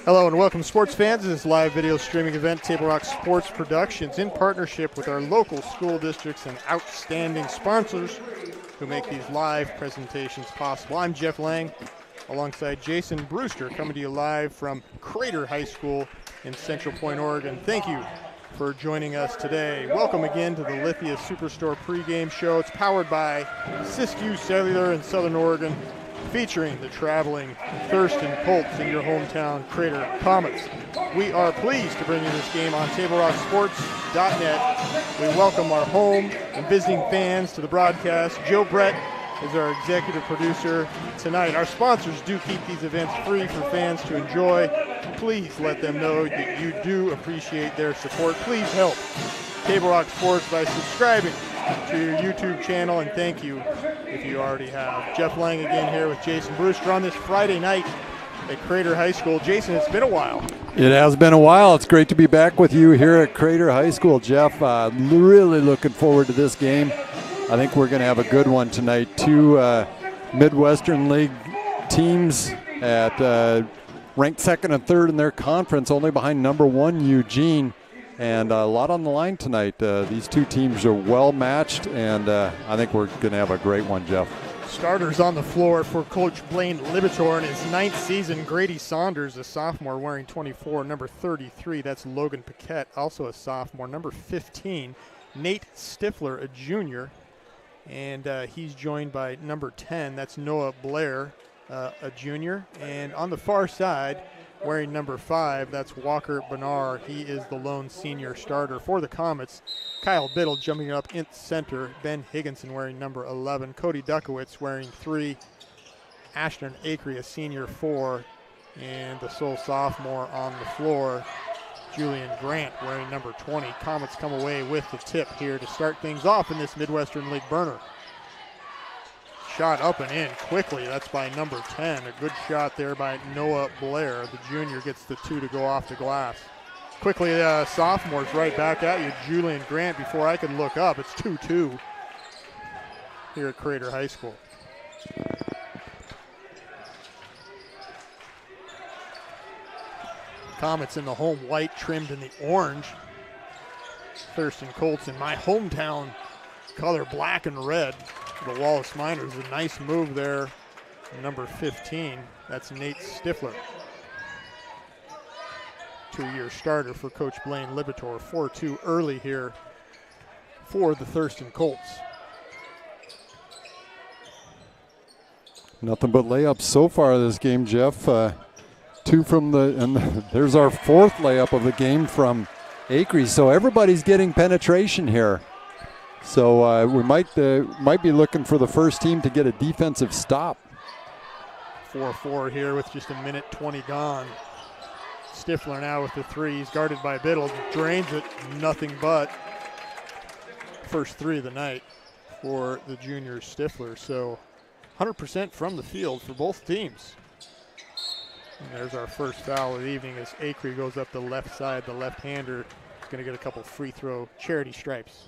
Hello and welcome, sports fans, to this live video streaming event, Table Rock Sports Productions, in partnership with our local school districts and outstanding sponsors who make these live presentations possible. I'm Jeff Lang, alongside Jason Brewster, coming to you live from Crater High School in Central Point, Oregon. Thank you for joining us today. Welcome again to the Lithia Superstore pregame show. It's powered by Siskiyou Cellular in Southern Oregon, featuring the traveling Thurston Colts in your hometown Crater Comets. We are pleased to bring you this game on TableRockSports.net. We welcome our home and visiting fans to the broadcast. Joe Brett is our executive producer tonight. Our sponsors do keep these events free for fans to enjoy. Please let them know that you do appreciate their support. Please help Table Rock Sports by subscribing to your YouTube channel, and thank you if you already have. Jeff Lang again here with Jason Brewster on this Friday night at Crater High School. Jason, it's been a while. It has been a while. It's great to be back with you here at Crater High School, Jeff. Really looking forward to this game. I think we're going to have a good one tonight. Two Midwestern League teams at ranked second and third in their conference, only behind number one Eugene. And a lot on the line tonight. These two teams are well matched, and I think we're going to have a great one, Jeff. Starters on the floor for Coach Blaine Libitor in his ninth season. Grady Saunders, a sophomore, wearing 24, number 33. That's Logan Paquette, also a sophomore. Number 15, Nate Stifler, a junior. And he's joined by number 10. That's Noah Blair, a junior. And on the far side, wearing number 5, that's Walker Benar. He is the lone senior starter for the Comets. Kyle Biddle jumping up in center. Ben Higginson wearing number 11. Cody Duckowitz wearing 3. Ashton Acree, a senior, 4. And the sole sophomore on the floor, Julian Grant, wearing number 20. Comets come away with the tip here to start things off in this Midwestern League burner. Shot up and in quickly. That's by number 10. A good shot there by Noah Blair. The junior gets the 2 to go off the glass. Quickly, sophomores right back at you. Julian Grant, before I could look up, it's 2-2 here at Crater High School. Comets in the home white, trimmed in the orange. Thurston Colts in my hometown color, black and red. The Wallace Miners, a nice move there. Number 15, that's Nate Stifler. 2-year starter for Coach Blaine Libitor. 4-2 early here for the Thurston Colts. Nothing but layups so far this game, Jeff. 2 from and there's our 4th layup of the game from Acree. So everybody's getting penetration here. So we might be looking for the first team to get a defensive stop. 4-4 here with just a minute 20 gone. Stifler now with the 3. He's guarded by Biddle. Drains it, nothing but. First 3 of the night for the junior Stifler. So 100% from the field for both teams. And there's our first foul of the evening as Acree goes up the left side. The left-hander is going to get a couple free throw charity stripes.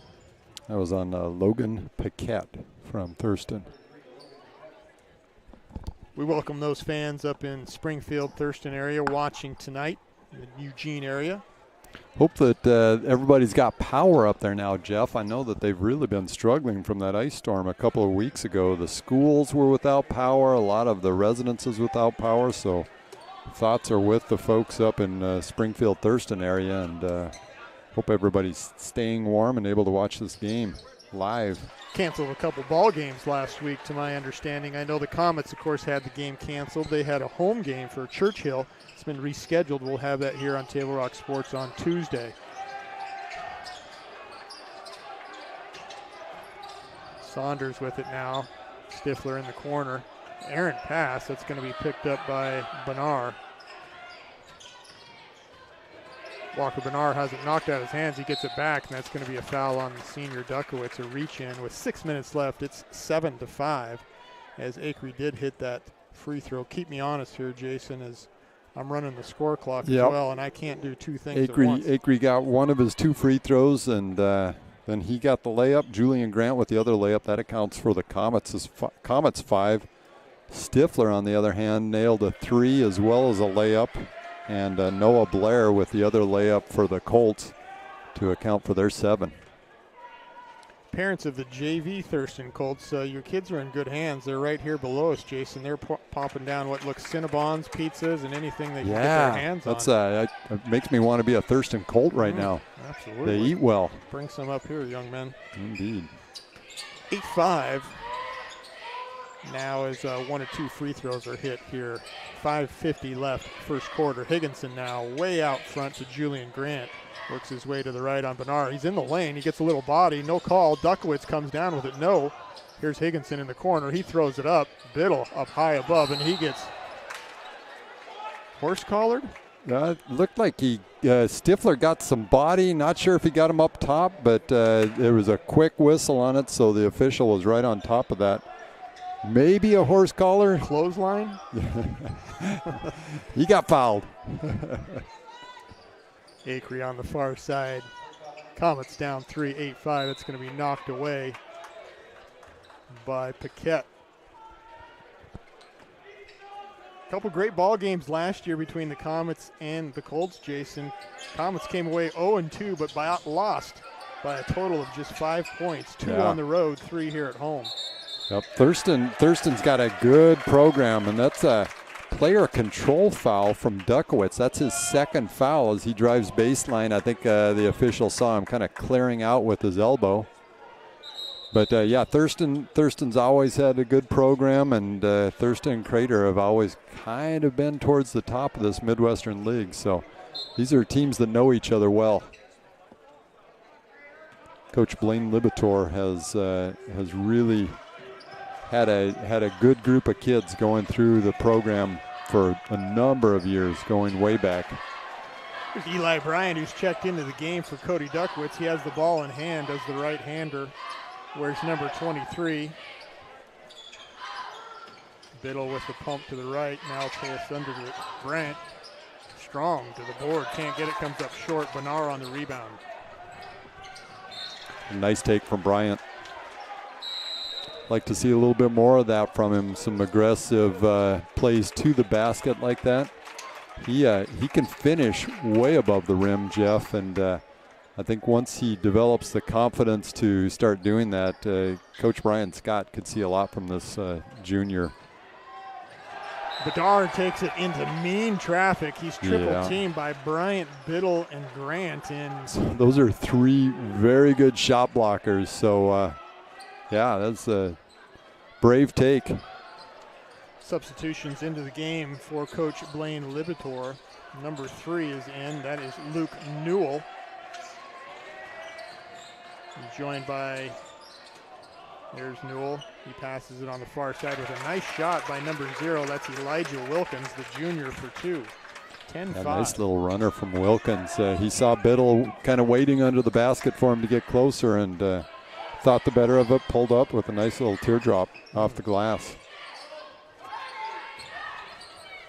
That was on Logan Paquette from Thurston. We welcome those fans up in Springfield, Thurston area watching tonight in the Eugene area. Hope that everybody's got power up there now, Jeff. I know that they've really been struggling from that ice storm a couple of weeks ago. The schools were without power, a lot of the residences without power, so thoughts are with the folks up in Springfield, Thurston area, and hope everybody's staying warm and able to watch this game live. Canceled a couple ball games last week, to my understanding. I know the Comets, of course, had the game canceled. They had a home game for Churchill. It's been rescheduled. We'll have that here on Table Rock Sports on Tuesday. Saunders with it now. Stifler in the corner. Errant pass. That's going to be picked up by Benar. Walker Benar has it knocked out of his hands. He gets it back, and that's going to be a foul on the senior Duckowitz. A reach in with 6 minutes left. It's 7-5 as Acree did hit that free throw. Keep me honest here, Jason, as I'm running the score clock as well, and I can't do 2 things at once. Acree got one of his 2 free throws, and then he got the layup. Julian Grant with the other layup. That accounts for the Comets' 5. Stifler, on the other hand, nailed a 3 as well as a layup. and Noah Blair with the other layup for the Colts to account for their 7. Parents of the JV Thurston Colts, your kids are in good hands. They're right here below us, Jason. They're popping down what looks Cinnabons, pizzas, and anything they can get their hands on. It makes me want to be a Thurston Colt right now. Absolutely. They eat well. Bring some up here, young men. Indeed. 8-5. Now as 1 or 2 free throws are hit here. 5:50 left, first quarter. Higginson now way out front to Julian Grant. Works his way to the right on Bernard. He's in the lane. He gets a little body. No call. Duckowitz comes down with it. No. Here's Higginson in the corner. He throws it up. Biddle up high above, and he gets horse-collared. It looked like Stifler got some body. Not sure if he got him up top, but there was a quick whistle on it, so the official was right on top of that. Maybe a horse collar. Clothesline? He got fouled. Acree on the far side. Comets down 3, 8-5. It's going to be knocked away by Paquette. A couple great ball games last year between the Comets and the Colts, Jason. Comets came away 0-2, but lost by a total of just 5 points. 2 on the road, 3 here at home. Yep, Thurston's got a good program, and that's a player control foul from Duckowitz. That's his 2nd foul as he drives baseline. I think the official saw him kind of clearing out with his elbow. But yeah, Thurston's always had a good program, and Thurston Crater have always kind of been towards the top of this Midwestern League. So these are teams that know each other well. Coach Blaine Libator has really had a good group of kids going through the program for a number of years, going way back. There's Eli Bryant, who's checked into the game for Cody Duckowitz. He has the ball in hand as the right-hander. Where's number 23? Biddle with the pump to the right. Now pass under to Grant. Strong to the board. Can't get it. Comes up short. Bernard on the rebound. Nice take from Bryant. Like to see a little bit more of that from him. Some aggressive plays to the basket like that. He can finish way above the rim, Jeff, and I think once he develops the confidence to start doing that, Coach Brian Scott could see a lot from this junior. Bedard takes it into mean traffic. He's triple teamed by Bryant, Biddle, and Grant. Those are 3 very good shot blockers. So, yeah, that's a brave take. Substitutions into the game for Coach Blaine Libator. Number 3 is in. That is Luke Newell. He's joined by, there's Newell. He passes it on the far side with a nice shot by number 0. That's Elijah Wilkins, the junior, for 2. 10-5. Nice little runner from Wilkins. He saw Biddle kind of waiting under the basket for him to get closer, and thought the better of it, pulled up with a nice little teardrop off the glass.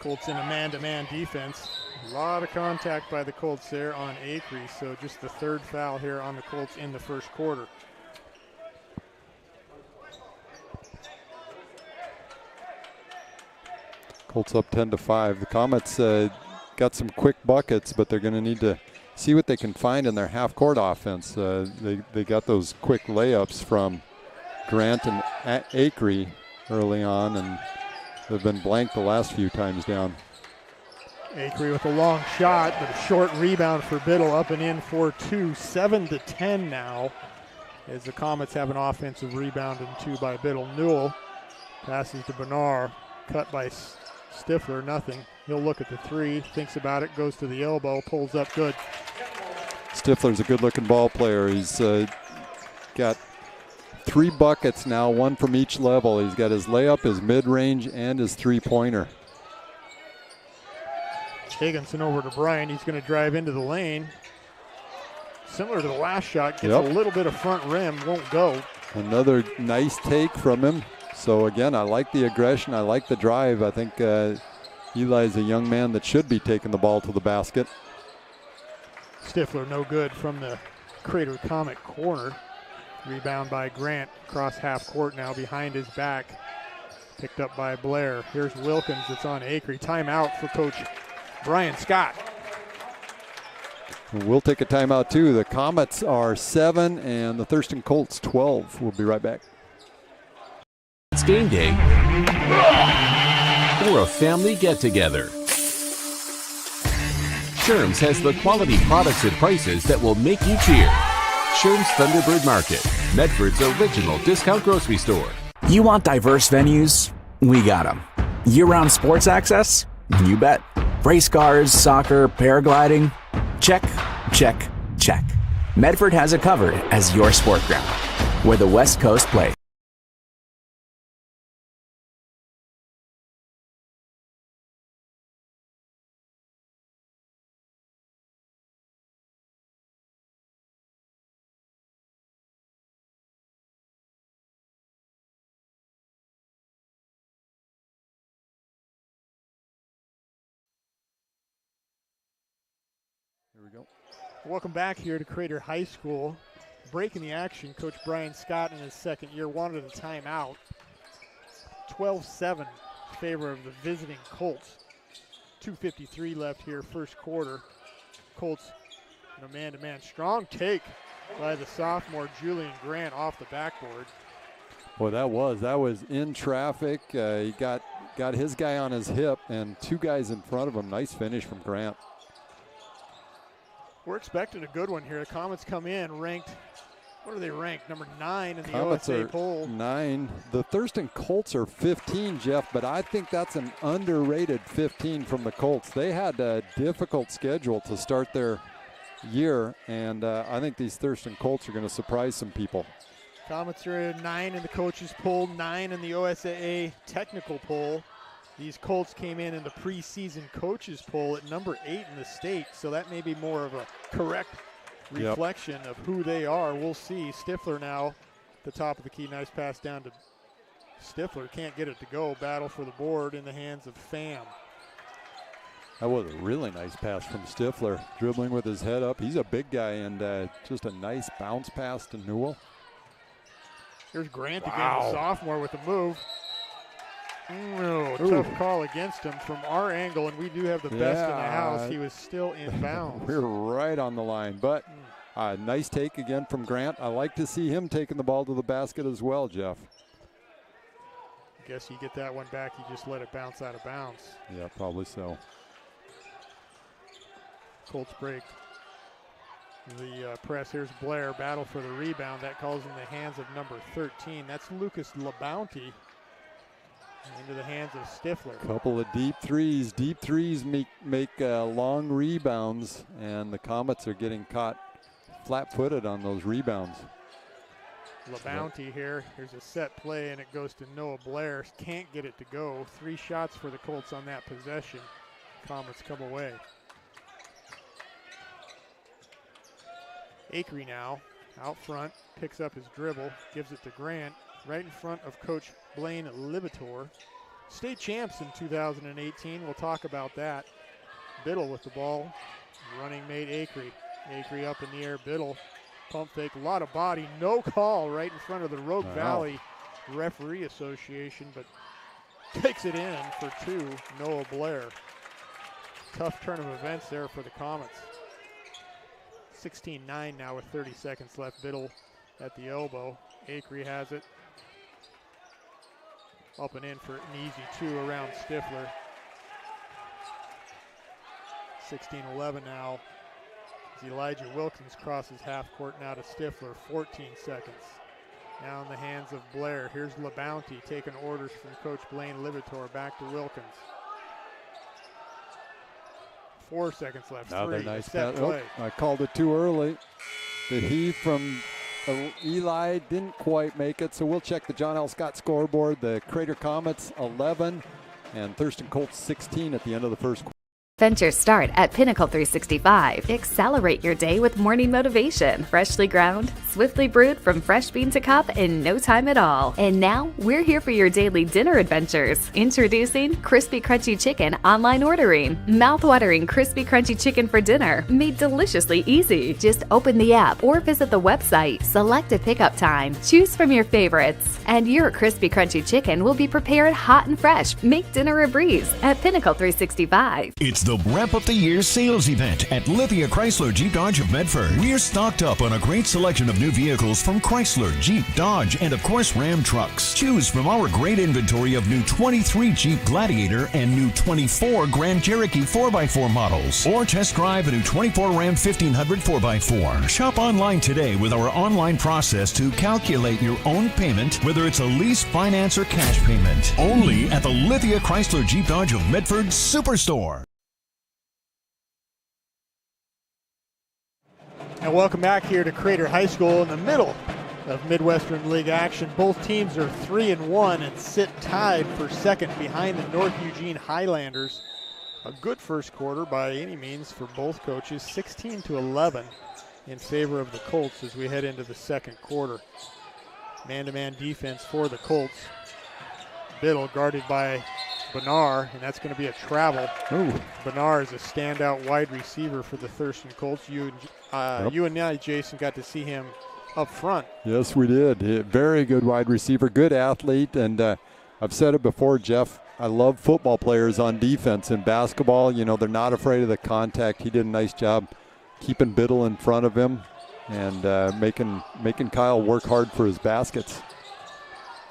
Colts in a man-to-man defense. A lot of contact by the Colts there on Acree, so just the 3rd foul here on the Colts in the first quarter. Colts up 10-5. The Comets got some quick buckets, but they're going to need to see what they can find in their half-court offense. They got those quick layups from Grant and Acree early on, and they've been blanked the last few times down. Acree with a long shot, but a short rebound for Biddle, up and in for 2. 7-10 now, as the Comets have an offensive rebound and 2 by Biddle. Newell passes to Bernard, cut by Stifler, nothing. He'll look at the 3, thinks about it, goes to the elbow, pulls up good. Stifler's a good-looking ball player. He's got 3 buckets now, 1 from each level. He's got his layup, his mid-range, and his 3-pointer. Higginson over to Bryant. He's going to drive into the lane. Similar to the last shot, gets a little bit of front rim, won't go. Another nice take from him. So again, I like the aggression. I like the drive. I think Eli's a young man that should be taking the ball to the basket. Stifler no good from the Crater Comet corner. Rebound by Grant, across half court now behind his back. Picked up by Blair. Here's Wilkins, it's on Acree. Timeout for Coach Brian Scott. We'll take a timeout too. The Comets are 7 and the Thurston Colts 12. We'll be right back. It's game day or a family get-together. Sherm's has the quality products and prices that will make you cheer. Sherm's Thunderbird Market, Medford's original discount grocery store. You want diverse venues? We got them. Year-round sports access? You bet. Race cars, soccer, paragliding? Check, check, check. Medford has it covered as your sport ground, where the West Coast plays. Here we go. Welcome back here to Crater High School. Breaking the action, Coach Brian Scott in his second year wanted a timeout. 12-7 in favor of the visiting Colts. 2:53 left here, first quarter. Colts in a man-to-man. Strong take by the sophomore Julian Grant off the backboard. Boy, that was in traffic. He got his guy on his hip and two guys in front of him. Nice finish from Grant. We're expecting a good one here. The Comets come in ranked, what are they ranked? Number 9 in the Comets OSA are poll. 9. The Thurston Colts are 15, Jeff, but I think that's an underrated 15 from the Colts. They had a difficult schedule to start their year, and I think these Thurston Colts are going to surprise some people. Comets are 9 in the coaches poll, 9 in the OSAA technical poll. These Colts came in the preseason coaches poll at number 8 in the state, so that may be more of a correct reflection of who they are. We'll see. Stifler now, the top of the key. Nice pass down to Stifler. Can't get it to go. Battle for the board in the hands of Pham. That was a really nice pass from Stifler, dribbling with his head up. He's a big guy, and just a nice bounce pass to Newell. Here's Grant again, the sophomore with the move. Tough call against him from our angle, and we do have the best in the house. He was still in bounds. We're right on the line, but nice take again from Grant. I like to see him taking the ball to the basket as well, Jeff. I guess you get that one back, you just let it bounce out of bounds. Yeah, probably so. Colts break the press. Here's Blair, battle for the rebound. That calls in the hands of number 13. That's Lucas LaBounty. Into the hands of Stifler. Couple of deep threes. Deep threes make long rebounds, and the Comets are getting caught flat-footed on those rebounds. LaBounty here. Here's a set play, and it goes to Noah Blair. Can't get it to go. 3 shots for the Colts on that possession. Comets come away. Acree now out front, picks up his dribble, gives it to Grant. Right in front of Coach Blaine Libator. State champs in 2018. We'll talk about that. Biddle with the ball. Running mate Acree. Acree up in the air. Biddle. Pump fake. A lot of body. No call right in front of the Rogue Valley Referee Association, but takes it in for 2. Noah Blair. Tough turn of events there for the Comets. 16-9 now with 30 seconds left. Biddle at the elbow. Acree has it. Up and in for an easy 2 around Stifler. 16-11 now. As Elijah Wilkins crosses half court now to Stifler. 14 seconds. Now in the hands of Blair. Here's LaBounty taking orders from Coach Blaine Libator. Back to Wilkins. 4 seconds left. Another 3. nice Set pass. play. I called it too early. The heave from Eli didn't quite make it, so we'll check the John L. Scott scoreboard. The Crater Comets 11 and Thurston Colts 16 at the end of the first quarter. Ventures start at Pinnacle 365. Accelerate your day with morning motivation. Freshly ground, swiftly brewed from fresh bean to cup in no time at all. And now, we're here for your daily dinner adventures. Introducing Crispy Crunchy Chicken online ordering. Mouth-watering crispy crunchy chicken for dinner, made deliciously easy. Just open the app or visit the website, select a pickup time, choose from your favorites, and your crispy crunchy chicken will be prepared hot and fresh. Make dinner a breeze at Pinnacle 365. It's the Wrap Up the Year sales event at Lithia Chrysler Jeep Dodge of Medford. We're stocked up on a great selection of new vehicles from Chrysler, Jeep, Dodge, and of course Ram trucks. Choose from our great inventory of new 23 Jeep Gladiator and new 24 Grand Cherokee 4x4 models, or test drive a new 24 Ram 1500 4x4. Shop online today with our online process to calculate your own payment, whether it's a lease, finance, or cash payment. Only at the Lithia Chrysler Jeep Dodge of Medford Superstore. And welcome back here to Crater High School in the middle of Midwestern League action. Both teams are 3-1 and sit tied for second behind the North Eugene Highlanders. A good first quarter by any means for both coaches, 16-11 in favor of the Colts as we head into the second quarter. Man-to-man defense for the Colts. Biddle guarded by Benar, and that's going to be a travel. Ooh. Benar is a standout wide receiver for the Thurston Colts. You and I, Jason, got to see him up front. Yes, we did. Very good wide receiver, good athlete, and I've said it before, Jeff, I love football players on defense. In basketball, you know, they're not afraid of the contact. He did a nice job keeping Biddle in front of him and making Kyle work hard for his baskets.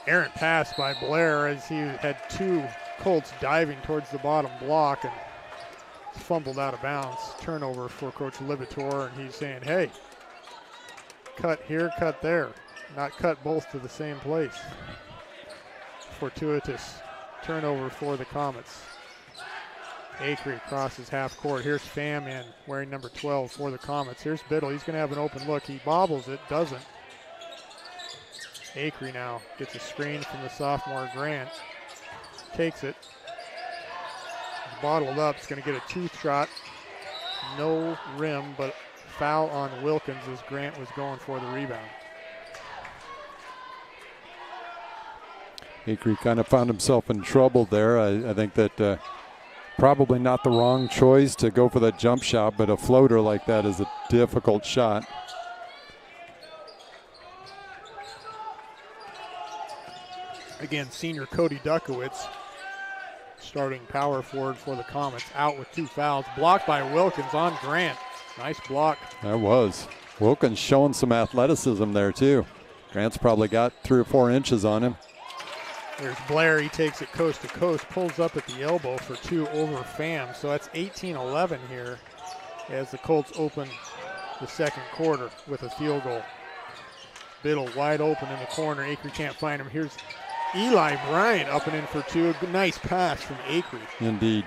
Errant pass by Blair as he had two Colts diving towards the bottom block and fumbled out of bounds. Turnover for Coach Libator, and he's saying, hey, cut here, cut there, not cut both to the same place. Fortuitous turnover for the Comets. Acree crosses half court. Here's Pham in, wearing number 12 for the Comets. Here's Biddle. He's going to have an open look. He bobbles it, doesn't. Acree now gets a screen from the sophomore Grant. Takes it. He's bottled up. He's going to get a tooth shot. No rim, but foul on Wilkins as Grant was going for the rebound. Acree kind of found himself in trouble there. I think that probably not the wrong choice to go for that jump shot, but a floater like that is a difficult shot. Again, senior Cody Dukowitz, starting power forward for the Comets, out with two fouls. Blocked by Wilkins on Grant. Nice block. That was. Wilkins showing some athleticism there too. Grant's probably got 3 or 4 inches on him. There's Blair. He takes it coast to coast, pulls up at the elbow for 2 over Pham. So that's 18-11 here as the Colts open the second quarter with a field goal. Biddle wide open in the corner. Acree can't find him. Here's Eli Bryant up and in for 2. Nice pass from Acree. Indeed.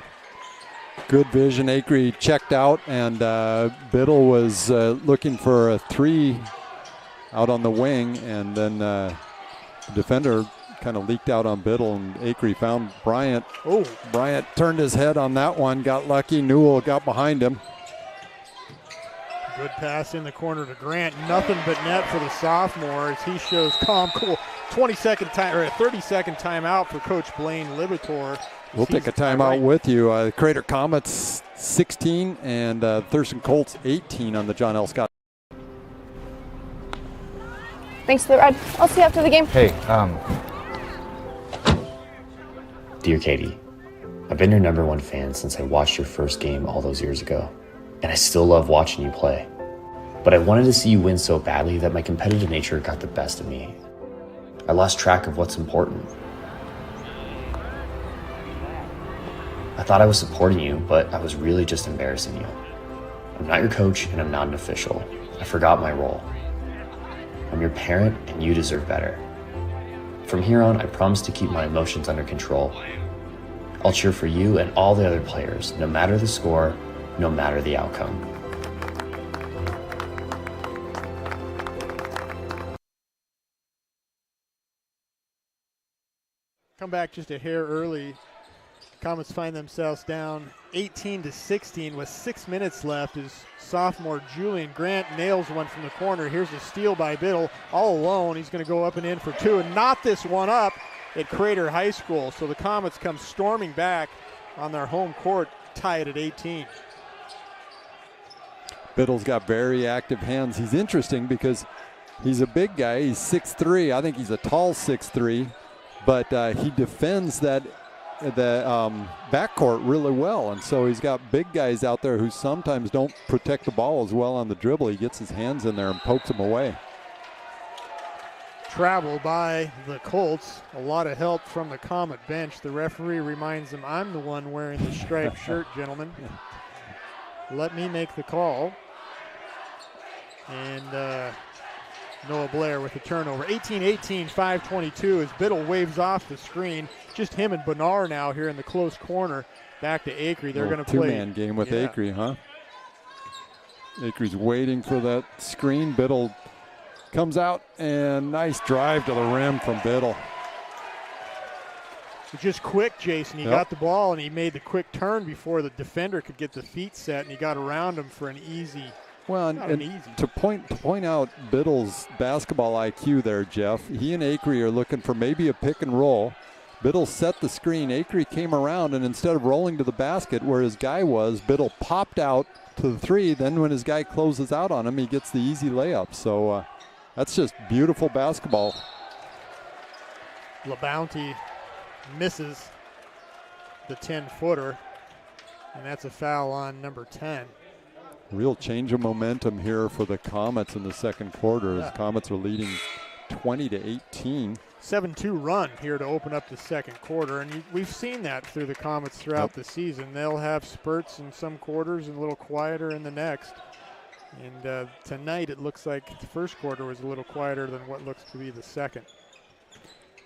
Good vision. Acree checked out, and Biddle was looking for a 3 out on the wing, and then the defender kind of leaked out on Biddle, and Acree found Bryant. Oh, Bryant turned his head on that one, got lucky. Newell got behind him. good pass in the corner to Grant. Nothing but net for the sophomore as he shows calm, cool. 30-second timeout for Coach Blaine Libator. We'll take a timeout with you. Crater Comets 16 and Thurston Colts 18 on the John L. Scott. Thanks for the ride. I'll see you after the game. Hey, Dear Katie, I've been your #1 fan since I watched your first game all those years ago, and I still love watching you play. But I wanted to see you win so badly that my competitive nature got the best of me. I lost track of what's important. I thought I was supporting you, but I was really just embarrassing you. I'm not your coach, and I'm not an official. I forgot my role. I'm your parent, and you deserve better. From here on, I promise to keep my emotions under control. I'll cheer for you and all the other players, no matter the score, no matter the outcome. Come back just a hair early Comets find themselves down 18-16 with 6 minutes left as sophomore Julian Grant nails one from the corner. Here's a steal by Biddle, all alone. He's going to go up and in for two and knot this one up at Crater High School. So the Comets come storming back on their home court, tie it at 18. Biddle's got very active hands. He's interesting because he's a big guy. He's 6'3". I think he's a tall 6'3", but he defends the backcourt really well. And so he's got big guys out there who sometimes don't protect the ball as well on the dribble. He gets his hands in there and pokes them away. Travel by the Colts. A lot of help from the Comet bench. The referee reminds them, I'm the one wearing the striped shirt, gentlemen. Let me make the call. And Noah Blair with the turnover. 18-18, 5:22 as Biddle waves off the screen. Just him and Benar now here in the close corner. Back to Acree. They're going to play. Two-man game with Acree, huh? Acree's waiting for that screen. Biddle comes out, and nice drive to the rim from Biddle. Just quick, Jason. He got the ball, and he made the quick turn before the defender could get the feet set, and he got around him for an easy. Well, and to point out Biddle's basketball IQ there, Jeff, he and Acree are looking for maybe a pick and roll. Biddle set the screen. Acree came around, and instead of rolling to the basket where his guy was, Biddle popped out to the three. Then when his guy closes out on him, he gets the easy layup. So that's just beautiful basketball. LaBounty misses the 10-footer, and that's a foul on number 10. Real change of momentum here for the Comets in the second quarter as Comets are leading 20-18. 7-2 run here to open up the second quarter, and we've seen that through the Comets throughout the season. They'll have spurts in some quarters and a little quieter in the next. And tonight it looks like the first quarter was a little quieter than what looks to be the second.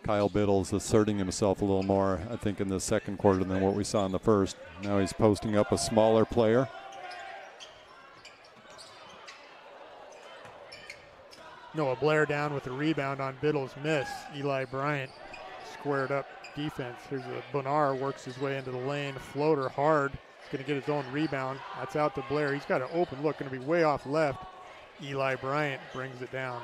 Kyle Biddle's asserting himself a little more, I think, in the second quarter than what we saw in the first. Now he's posting up a smaller player. Noah Blair down with a rebound on Biddle's miss. Eli Bryant squared up defense. Here's a Bonar, works his way into the lane. Floater hard. He's going to get his own rebound. That's out to Blair. He's got an open look, going to be way off left. Eli Bryant brings it down.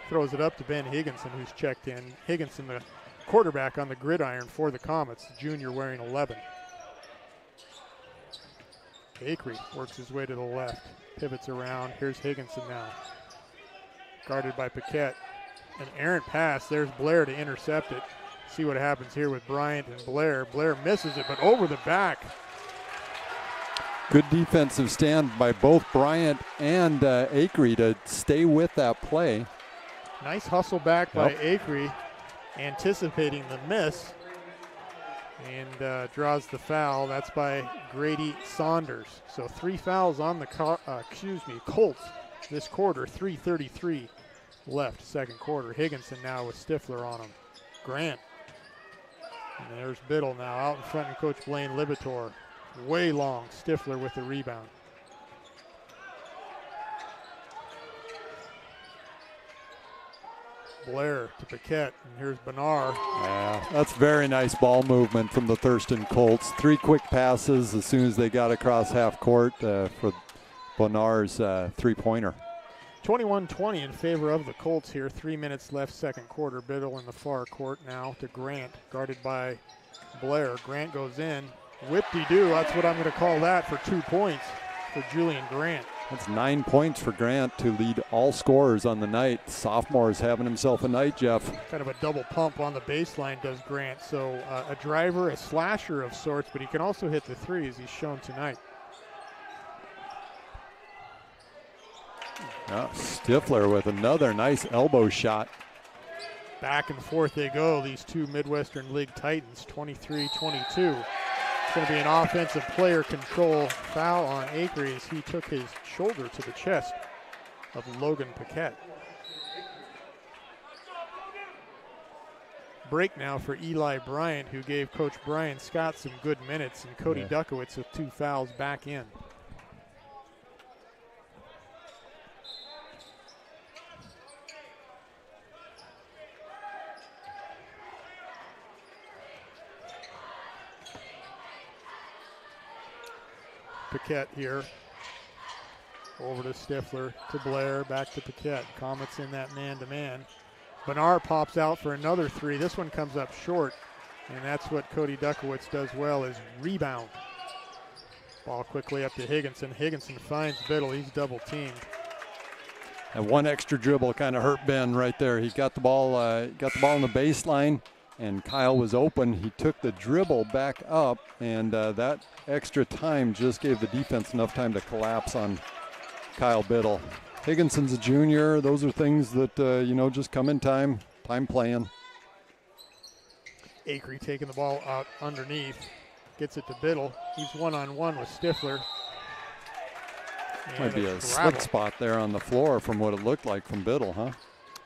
Throws it up to Ben Higginson, who's checked in. Higginson, the quarterback on the gridiron for the Comets, the junior wearing 11. Acree works his way to the left. Pivots around. Here's Higginson now. Guarded by Paquette. An errant pass. There's Blair to intercept it. See what happens here with Bryant and Blair. Blair misses it, but over the back. Good defensive stand by both Bryant and Acree to stay with that play. Nice hustle back by Acree, anticipating the miss, and draws the foul. That's by Grady Saunders. So 3 fouls on the Colts this quarter. 3:33 left, second quarter. Higginson now with Stifler on him. Grant. And there's Biddle now out in front of Coach Blaine Libator. Way long. Stifler with the rebound. Blair to Paquette, and here's Benar. Yeah, that's very nice ball movement from the Thurston Colts. 3 quick passes as soon as they got across half court for Benar's three-pointer. 21-20 in favor of the Colts here. 3 minutes left, second quarter. Biddle in the far court now to Grant, guarded by Blair. Grant goes in. Whip-de-doo, that's what I'm going to call that for 2 points for Julian Grant. That's 9 points for Grant to lead all scorers on the night. Sophomore is having himself a night, Jeff. Kind of a double pump on the baseline does Grant. So a driver, a slasher of sorts, but he can also hit the three as he's shown tonight. Stifler with another nice elbow shot. Back and forth they go, these two Midwestern League Titans, 23-22. It's going to be an offensive player control foul on Acree as he took his shoulder to the chest of Logan Paquette. Break now for Eli Bryant, who gave Coach Brian Scott some good minutes, and Cody Duckowitz with 2 fouls back in. Paquette here. Over to Stifler, to Blair, back to Paquette. Comets in that man-to-man. Bernard pops out for another three. This one comes up short, and that's what Cody Duckowitz does well, is rebound. Ball quickly up to Higginson. Higginson finds Biddle. He's double-teamed. And one extra dribble kind of hurt Ben right there. He got the ball on the baseline, and Kyle was open. He took the dribble back up, and that extra time just gave the defense enough time to collapse on Kyle Biddle. Higginson's a junior. Those are things that, just come in time playing. Acree taking the ball out underneath. Gets it to Biddle. He's one-on-one with Stifler. Might be a slick spot there on the floor from what it looked like from Biddle, huh?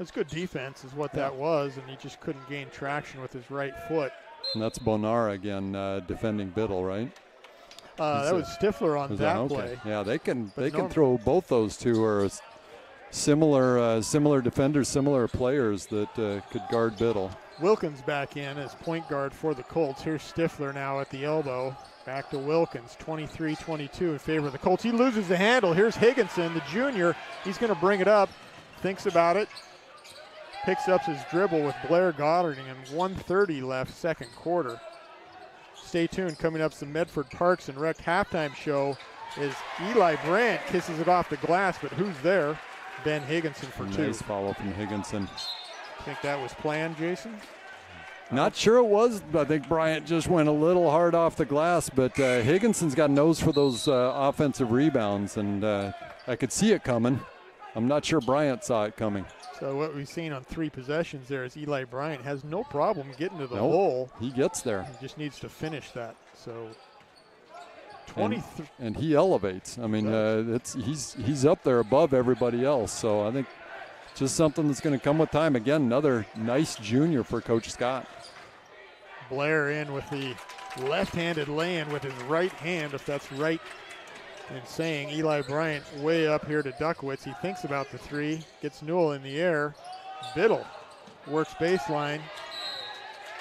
It's good defense is what that was, and he just couldn't gain traction with his right foot. And that's Bonar again defending Biddle, right? That was Stifler on that play. Yeah, they can throw both those two are similar defenders, similar players that could guard Biddle. Wilkins back in as point guard for the Colts. Here's Stifler now at the elbow. Back to Wilkins, 23-22 in favor of the Colts. He loses the handle. Here's Higginson, the junior. He's going to bring it up, thinks about it, picks up his dribble with Blair Goddarding him. 1:30 left, second quarter. Stay tuned. Coming up, some Medford Parks and Rec halftime show is Eli Brandt kisses it off the glass, but who's there? Ben Higginson for two. Nice follow from Higginson. Think that was planned, Jason? Not sure it was. I think Bryant just went a little hard off the glass, but Higginson's got nose for those offensive rebounds, and I could see it coming. I'm not sure Bryant saw it coming. So what we've seen on three possessions there is Eli Bryant has no problem getting to the hole. He gets there. He just needs to finish that. So 23. And he elevates. I mean, he's up there above everybody else. So I think just something that's going to come with time. Again, another nice junior for Coach Scott. Blair in with the left-handed lay-in with his right hand, if that's right in saying. Eli Bryant way up here to Duckowitz. He thinks about the three, gets Newell in the air. Biddle works baseline.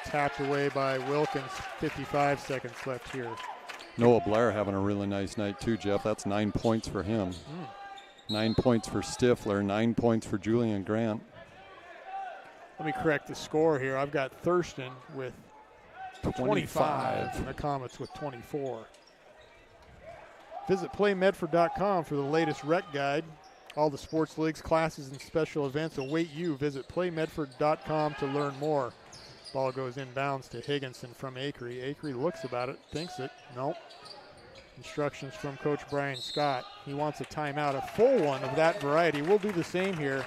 Tapped away by Wilkins. 55 seconds left here. Noah Blair having a really nice night too, Jeff. That's 9 points for him. 9 points for Stifler, 9 points for Julian Grant. Let me correct the score here. I've got Thurston with 25 and the Comets with 24. Visit playmedford.com for the latest rec guide. All the sports leagues, classes, and special events await you. Visit playmedford.com to learn more. Ball goes inbounds to Higginson from Acree. Acree looks about it, thinks it. Nope. Instructions from Coach Brian Scott. He wants a timeout, a full one of that variety. We'll do the same here.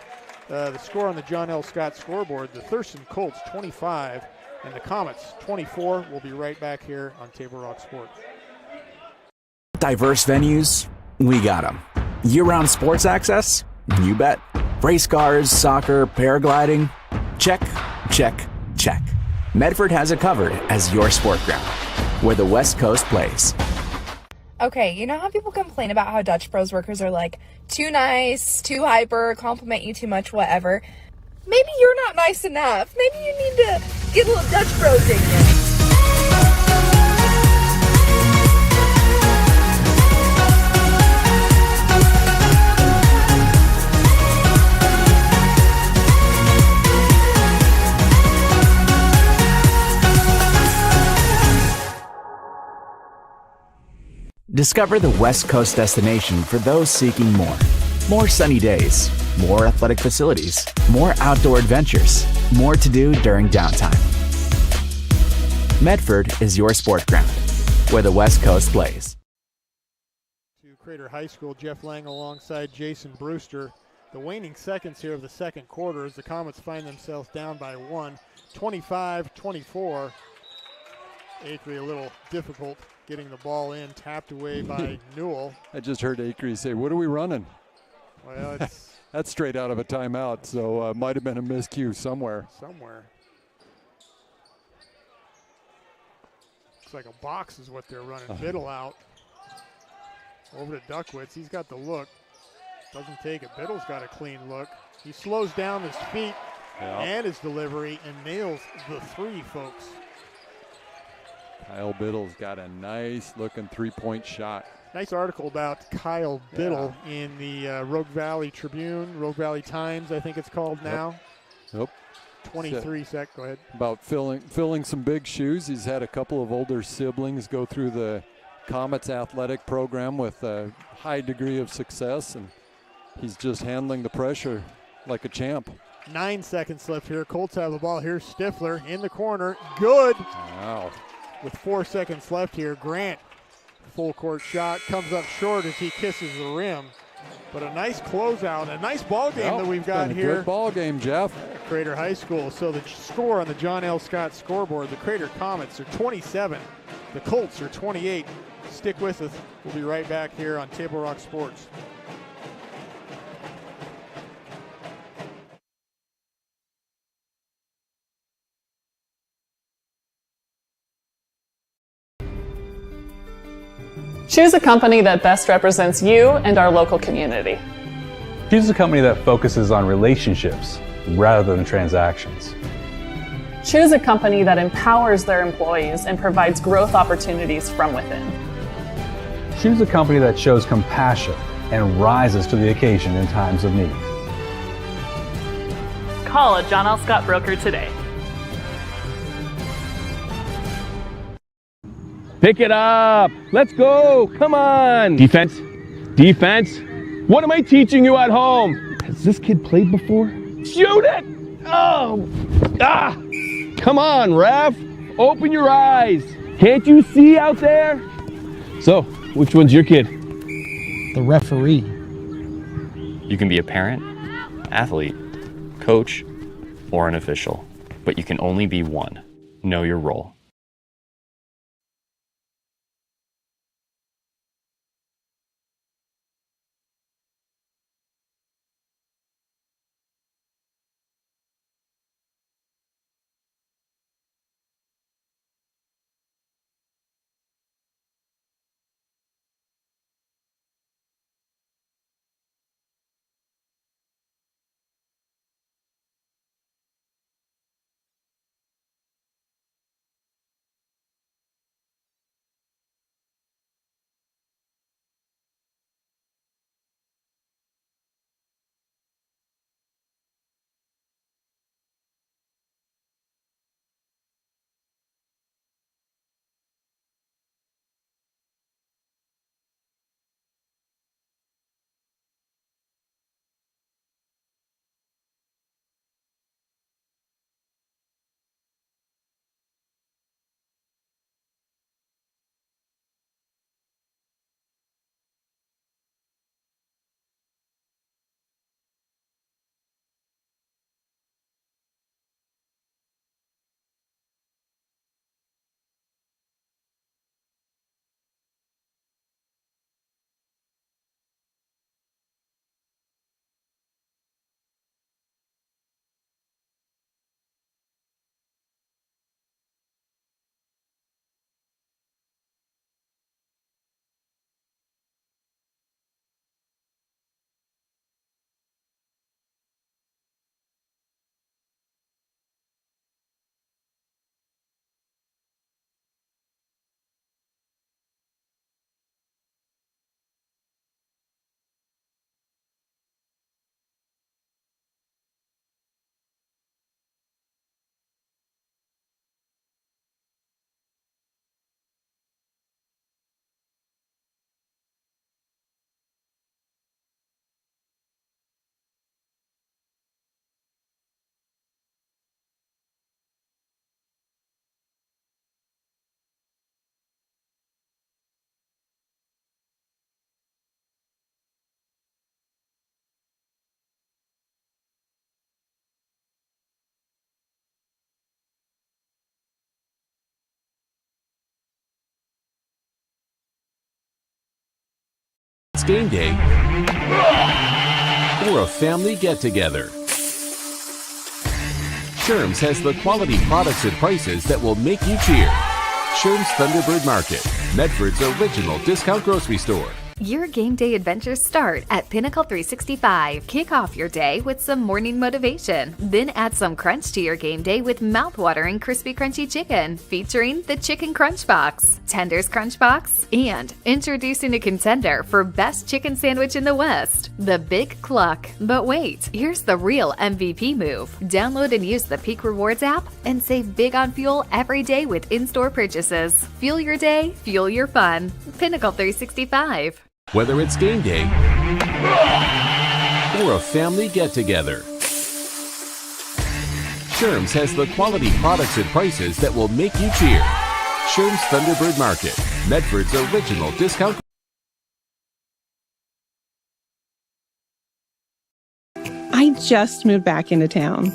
The score on the John L. Scott scoreboard, the Thurston Colts 25 and the Comets 24. We'll be right back here on Table Rock Sports. Diverse venues, we got them. Year-round sports access? You bet. Race cars, soccer, paragliding? Check, check, check. Medford has it covered as your sport ground, where the West Coast plays. Okay, you know how people complain about how Dutch Bros workers are like too nice, too hyper, compliment you too much, whatever? Maybe you're not nice enough. Maybe you need to get a little Dutch Bros in you. Discover the West Coast destination for those seeking more. More sunny days, more athletic facilities, more outdoor adventures, more to do during downtime. Medford is your sport ground, where the West Coast plays. To Crater High School, Jeff Lang alongside Jason Brewster. The waning seconds here of the second quarter as the Comets find themselves down by one, 25-24. Acree a little difficult getting the ball in, tapped away by Newell. I just heard Acree say, "What are we running?" Well, it's that's straight out of a timeout, so might have been a miscue somewhere. Looks like a box is what they're running. Biddle out. Over to Duckowitz. He's got the look. Doesn't take it. Biddle's got a clean look. He slows down his feet and his delivery and nails the three, folks. Kyle Biddle's got a nice looking 3-point shot. Nice article about Kyle Biddle in the Rogue Valley Tribune, Rogue Valley Times, I think it's called now. Yep. 23 sec, go ahead. About filling some big shoes. He's had a couple of older siblings go through the Comets athletic program with a high degree of success, and he's just handling the pressure like a champ. 9 seconds left here. Colts have the ball here. Stifler in the corner. Good. Wow. With 4 seconds left here, Grant, full court shot, comes up short as he kisses the rim. But a nice closeout, a nice ball game that we've got here. Good ball game, Jeff. Crater High School. So the score on the John L. Scott scoreboard, the Crater Comets are 27. The Colts are 28. Stick with us. We'll be right back here on Table Rock Sports. Choose a company that best represents you and our local community. Choose a company that focuses on relationships rather than transactions. Choose a company that empowers their employees and provides growth opportunities from within. Choose a company that shows compassion and rises to the occasion in times of need. Call a John L. Scott broker today. Pick it up. Let's go. Come on. Defense. Defense. What am I teaching you at home? Has this kid played before? Shoot it. Oh. Ah. Come on, ref. Open your eyes. Can't you see out there? So, which one's your kid? The referee. You can be a parent, athlete, coach, or an official, but you can only be one. Know your role. It's game day or a family get-together. Sherm's has the quality products and prices that will make you cheer. Sherm's Thunderbird Market, Medford's original discount grocery store. Your game day adventures start at Pinnacle 365. Kick off your day with some morning motivation. Then add some crunch to your game day with mouth-watering crispy crunchy chicken, featuring the Chicken Crunch Box, Tenders Crunch Box, and introducing a contender for best chicken sandwich in the West, the Big Cluck. But wait, here's the real MVP move. Download and use the Peak Rewards app and save big on fuel every day with in-store purchases. Fuel your day, fuel your fun. Pinnacle 365. Whether it's game day or a family get-together, Sherm's has the quality products and prices that will make you cheer. Sherm's Thunderbird Market, Medford's original discount. I just moved back into town.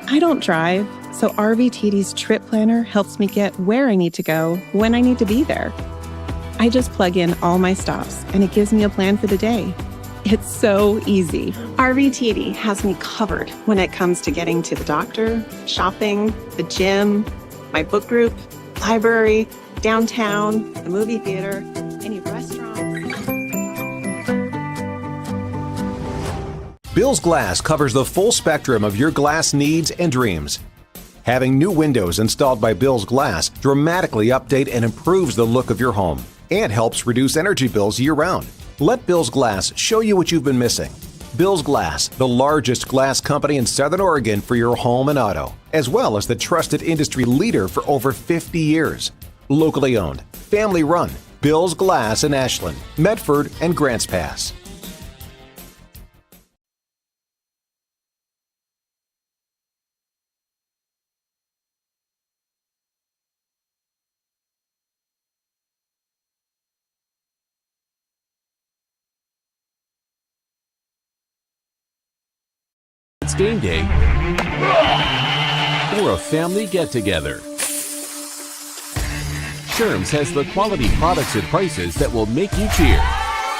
I don't drive, so RVTD's trip planner helps me get where I need to go when I need to be there. I just plug in all my stops and it gives me a plan for the day. It's so easy. RVTD has me covered when it comes to getting to the doctor, shopping, the gym, my book group, library, downtown, the movie theater, any restaurants. Bill's Glass covers the full spectrum of your glass needs and dreams. Having new windows installed by Bill's Glass dramatically update and improves the look of your home and helps reduce energy bills year-round. Let Bill's Glass show you what you've been missing. Bill's Glass, the largest glass company in Southern Oregon for your home and auto, as well as the trusted industry leader for over 50 years. Locally owned, family run, Bill's Glass in Ashland, Medford, and Grants Pass. It's game day or a family get-together. Sherm's has the quality products and prices that will make you cheer.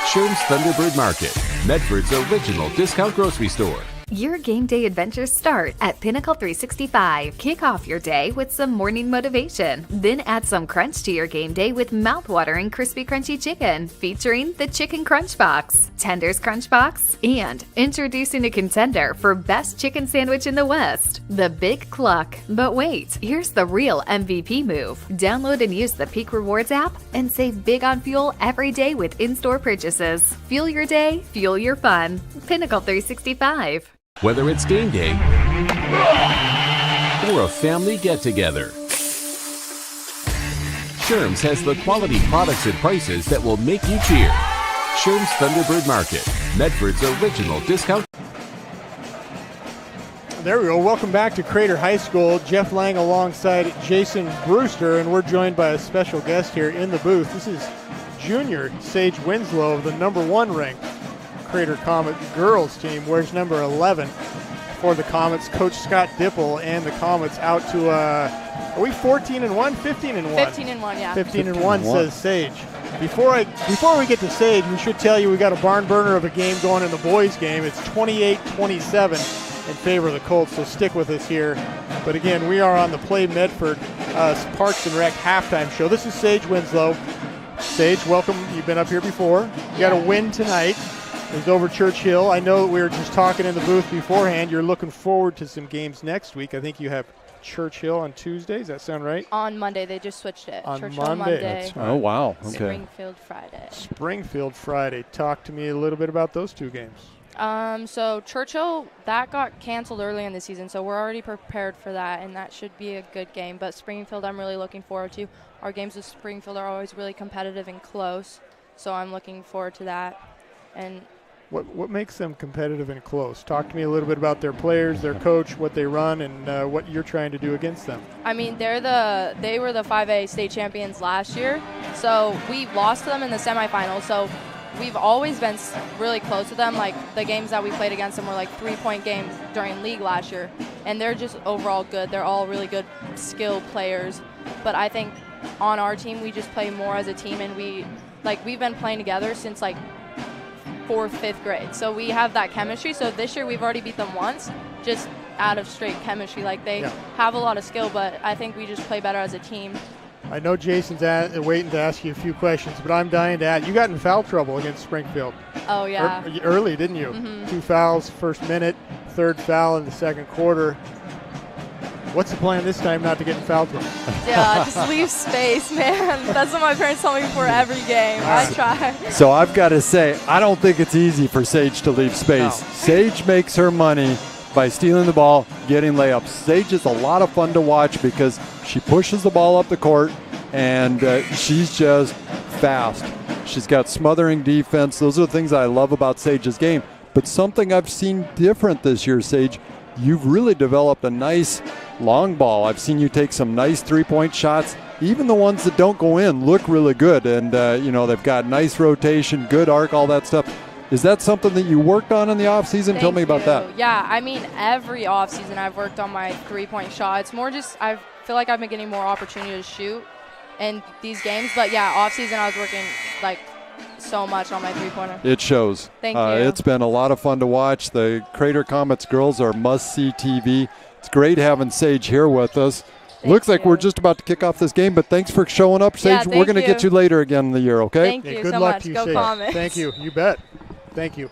Sherm's Thunderbird Market, Medford's original discount grocery store. Your game day adventures start at Pinnacle 365. Kick off your day with some morning motivation. Then add some crunch to your game day with mouth-watering crispy crunchy chicken, featuring the Chicken Crunch Box, Tenders Crunch Box, and introducing a contender for best chicken sandwich in the West, the Big Cluck. But wait, here's the real MVP move. Download and use the Peak Rewards app and save big on fuel every day with in-store purchases. Fuel your day, fuel your fun. Pinnacle 365. Whether it's game day or a family get-together, Sherm's has the quality products and prices that will make you cheer. Sherm's Thunderbird Market, Medford's original discount. There we go. Welcome back to Crater High School. Jeff Lang alongside Jason Brewster, and we're joined by a special guest here in the booth. This is junior Sage Winslow of the #1 ranked Crater Comet girls team, wears number 11 for the Comets. Coach Scott Dipple and the Comets out to, are we 14-1? 15-1? 15-1, yeah. 15-1 says Sage. Before we get to Sage, we should tell you we got a barn burner of a game going in the boys game. It's 28-27 in favor of the Colts, so stick with us here. But again, we are on the Play Medford Parks and Rec halftime show. This is Sage Winslow. Sage, welcome. You've been up here before. You got a win tonight. It was over Churchill. I know that we were just talking in the booth beforehand. You're looking forward to some games next week. I think you have Churchill on Tuesday. Does that sound right? On Monday. They just switched it. On Churchill Monday. Oh, wow. Okay. Springfield Friday. Springfield Friday. Talk to me a little bit about those two games. So Churchill, that got canceled early in the season, so we're already prepared for that, and that should be a good game. But Springfield, I'm really looking forward to. Our games with Springfield are always really competitive and close, so I'm looking forward to that. And what makes them competitive and close? Talk to me a little bit about their players, their coach, what they run, and what you're trying to do against them. I mean, they were the 5A state champions last year, so we lost to them in the semifinals. So we've always been really close to them. Like the games that we played against them were like 3-point games during league last year, and they're just overall good. They're all really good, skilled players. But I think on our team, we just play more as a team, and we've been playing together since like 4th, 5th grade. So we have that chemistry. So this year we've already beat them once, just out of straight chemistry. Like they have a lot of skill, but I think we just play better as a team. I know Jason's waiting to ask you a few questions, but I'm dying to ask. You got in foul trouble against Springfield. Oh, yeah. Early, didn't you? Mm-hmm. 2 fouls, first minute, third foul in the second quarter. What's the plan this time not to get in foul trouble? Yeah, just leave space, man. That's what my parents tell me before every game. I try. So I've got to say, I don't think it's easy for Sage to leave space. No. Sage makes her money by stealing the ball, getting layups. Sage is a lot of fun to watch because she pushes the ball up the court, and she's just fast. She's got smothering defense. Those are the things I love about Sage's game. But something I've seen different this year, Sage, you've really developed a nice long ball. I've seen you take some nice three-point shots. Even the ones that don't go in look really good. And, they've got nice rotation, good arc, all that stuff. Is that something that you worked on in the offseason? Tell me about that. Yeah, I mean, every offseason I've worked on my three-point shot. It's more just I feel like I've been getting more opportunity to shoot in these games. But, yeah, offseason I was working, so much on my three-pointer. It shows. Thank you. It's been a lot of fun to watch. The Crater Comets girls are must-see TV. It's great having Sage here with us. Looks like we're just about to kick off this game, but thanks for showing up, Sage. We're going to get you later again in the year, okay? Thank you good so luck much. To you, Go Sage. Comets. Thank you. You bet. Thank you.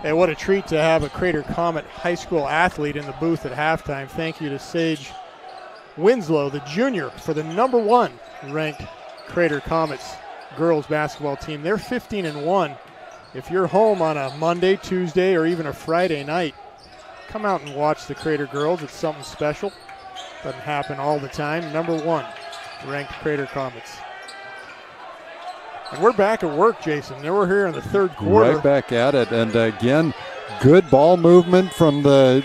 Hey, what a treat to have a Crater Comet high school athlete in the booth at halftime. Thank you to Sage Winslow, the junior, for the #1 ranked Crater Comets girls basketball team. They're 15-1. If you're home on a Monday, Tuesday, or even a Friday night, come out and watch the Crater girls. It's something special. Doesn't happen all the time. #1 ranked Crater Comets. And we're back at work, Jason. Now we're here in the third quarter. Right back at it. And again, good ball movement from the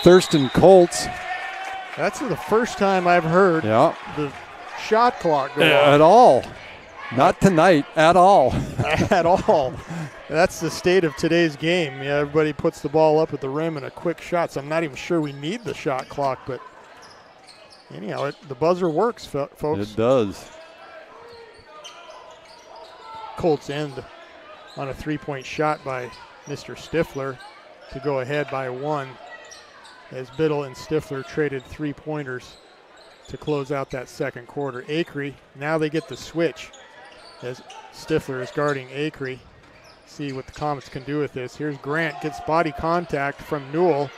Thurston Colts. That's the first time I've heard the shot clock go off. At all. Not tonight, at all. At all. That's the state of today's game. Yeah, everybody puts the ball up at the rim and a quick shot, so I'm not even sure we need the shot clock, but anyhow, the buzzer works, folks. It does. Colts end on a three-point shot by Mr. Stifler to go ahead by 1 as Biddle and Stifler traded three-pointers to close out that second quarter. Acree, now they get the switch as Stifler is guarding Acree. See what the Comets can do with this. Here's Grant, gets body contact from Newell.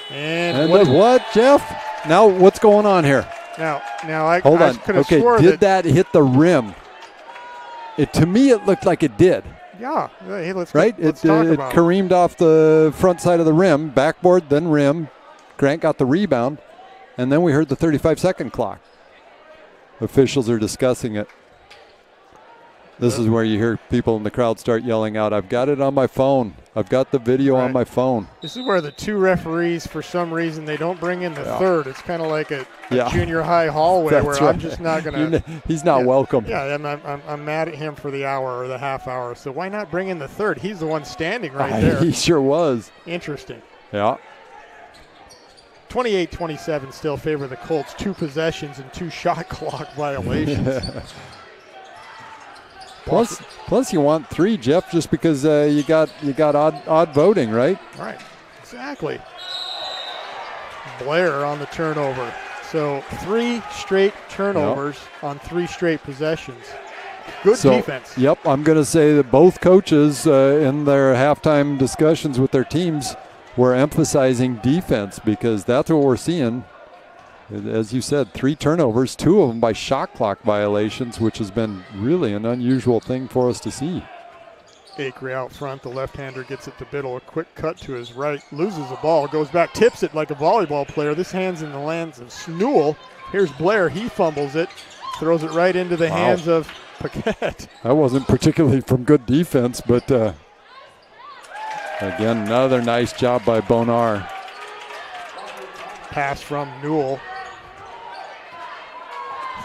And what, Jeff? Now what's going on here? Now I Hold on. could have Okay, swore did that hit the rim? To me, it looked like it did. Yeah. Hey, let's talk about it careened off the front side of the rim, backboard, then rim. Grant got the rebound, and then we heard the 35-second clock. Officials are discussing it. This is where you hear people in the crowd start yelling out, "I've got it on my phone. I've got the video on my phone." This is where the two referees, for some reason, they don't bring in the third. It's kind of like a junior high hallway where I'm just not going to. He's not welcome. Yeah, I'm mad at him for the hour or the half hour. So why not bring in the third? He's the one standing right there. He sure was. Interesting. Yeah. 28-27 still favor the Colts. 2 possessions and 2 shot clock violations. Plus you want 3, Jeff, just because you got odd voting, right? Right, exactly. Blair on the turnover. So 3 straight turnovers on 3 straight possessions. Good defense. Yep, I'm going to say that both coaches in their halftime discussions with their teams were emphasizing defense because that's what we're seeing. As you said, 3 turnovers, 2 of them by shot clock violations, which has been really an unusual thing for us to see. Acree out front, the left-hander gets it to Biddle, a quick cut to his right, loses the ball, goes back, tips it like a volleyball player. This hand's in the hands of Newell. Here's Blair, he fumbles it, throws it right into the hands of Paquette. That wasn't particularly from good defense, but again, another nice job by Bonar. Pass from Newell.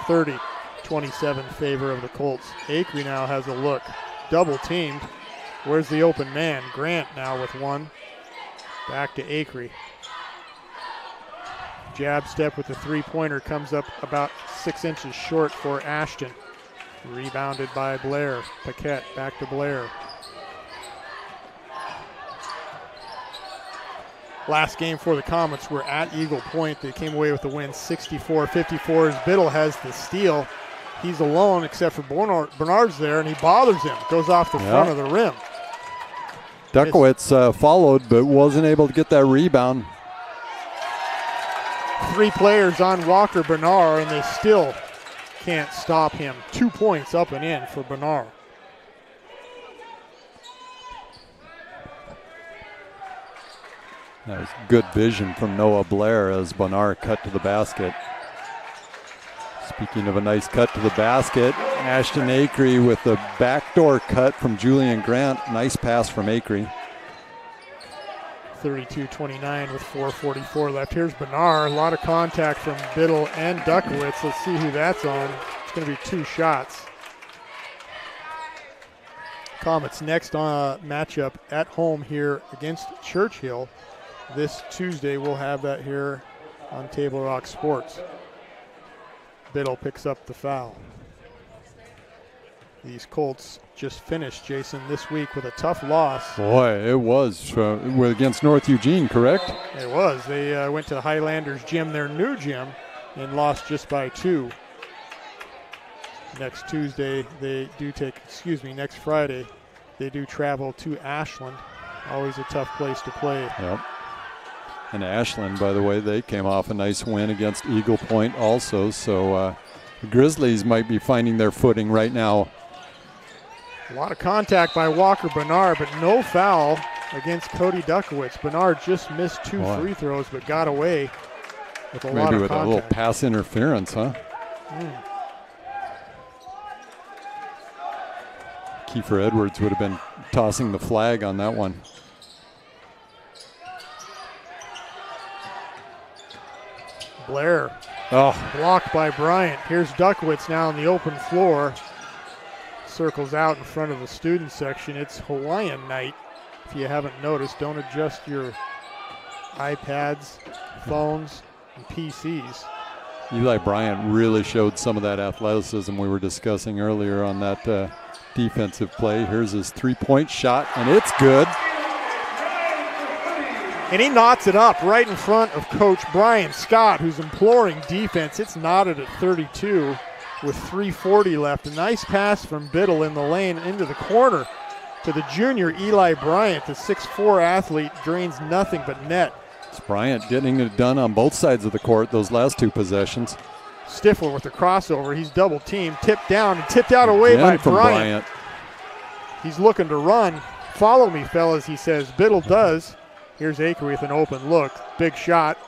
30-27 favor of the Colts. Acree now has a look. Double teamed. Where's the open man? Grant now with 1. Back to Acree. Jab step with the 3-pointer comes up about 6 inches short for Ashton. Rebounded by Blair. Paquette back to Blair. last game for the Comets were at Eagle Point. They came away with the win 64-54 as Biddle has the steal. He's alone except for Bernard's there, and he bothers him. Goes off the front of the rim. Duckowitz followed but wasn't able to get that rebound. 3 players on Walker Bernard, and they still can't stop him. 2 points up and in for Bernard. That was good vision from Noah Blair as Bernard cut to the basket. Speaking of a nice cut to the basket, Ashton Acree with the backdoor cut from Julian Grant. Nice pass from Acree. 32-29 with 4:44 left. Here's Bernard. A lot of contact from Biddle and Duckowitz. Let's see who that's on. It's going to be 2 shots. Comets next matchup at home here against Churchill. This Tuesday we'll have that here on Table Rock Sports. Biddle picks up the foul. These Colts just finished, Jason, this week with a tough loss. Boy, it was against North Eugene, correct? It was. They went to the Highlanders gym, their new gym, and lost just by 2. Next Tuesday, next Friday, they do travel to Ashland. Always a tough place to play. Yep. And Ashland, by the way, they came off a nice win against Eagle Point also, so the Grizzlies might be finding their footing right now. A lot of contact by Walker Bernard, but no foul against Cody Duckowitz. Bernard just missed 2 free throws, but got away with a lot of contact. Maybe with a little pass interference, huh? Kiefer Edwards would have been tossing the flag on that one. Blair blocked by Bryant. Here's Duckowitz now on the open floor. Circles out in front of the student section. It's Hawaiian night. If you haven't noticed, don't adjust your iPads, phones, and PCs. Eli Bryant really showed some of that athleticism we were discussing earlier on that defensive play. Here's his 3-point shot, and it's good. And he knots it up right in front of Coach Brian Scott, who's imploring defense. It's knotted at 32 with 3:40 left. A nice pass from Biddle in the lane into the corner to the junior Eli Bryant. The 6'4" athlete drains nothing but net. It's Bryant getting it done on both sides of the court those last 2 possessions. Stifler with the crossover. He's double teamed, tipped down, and tipped out away by Bryant. He's looking to run. Follow me, fellas, he says. Biddle does. Here's Acree with an open look. Big shot.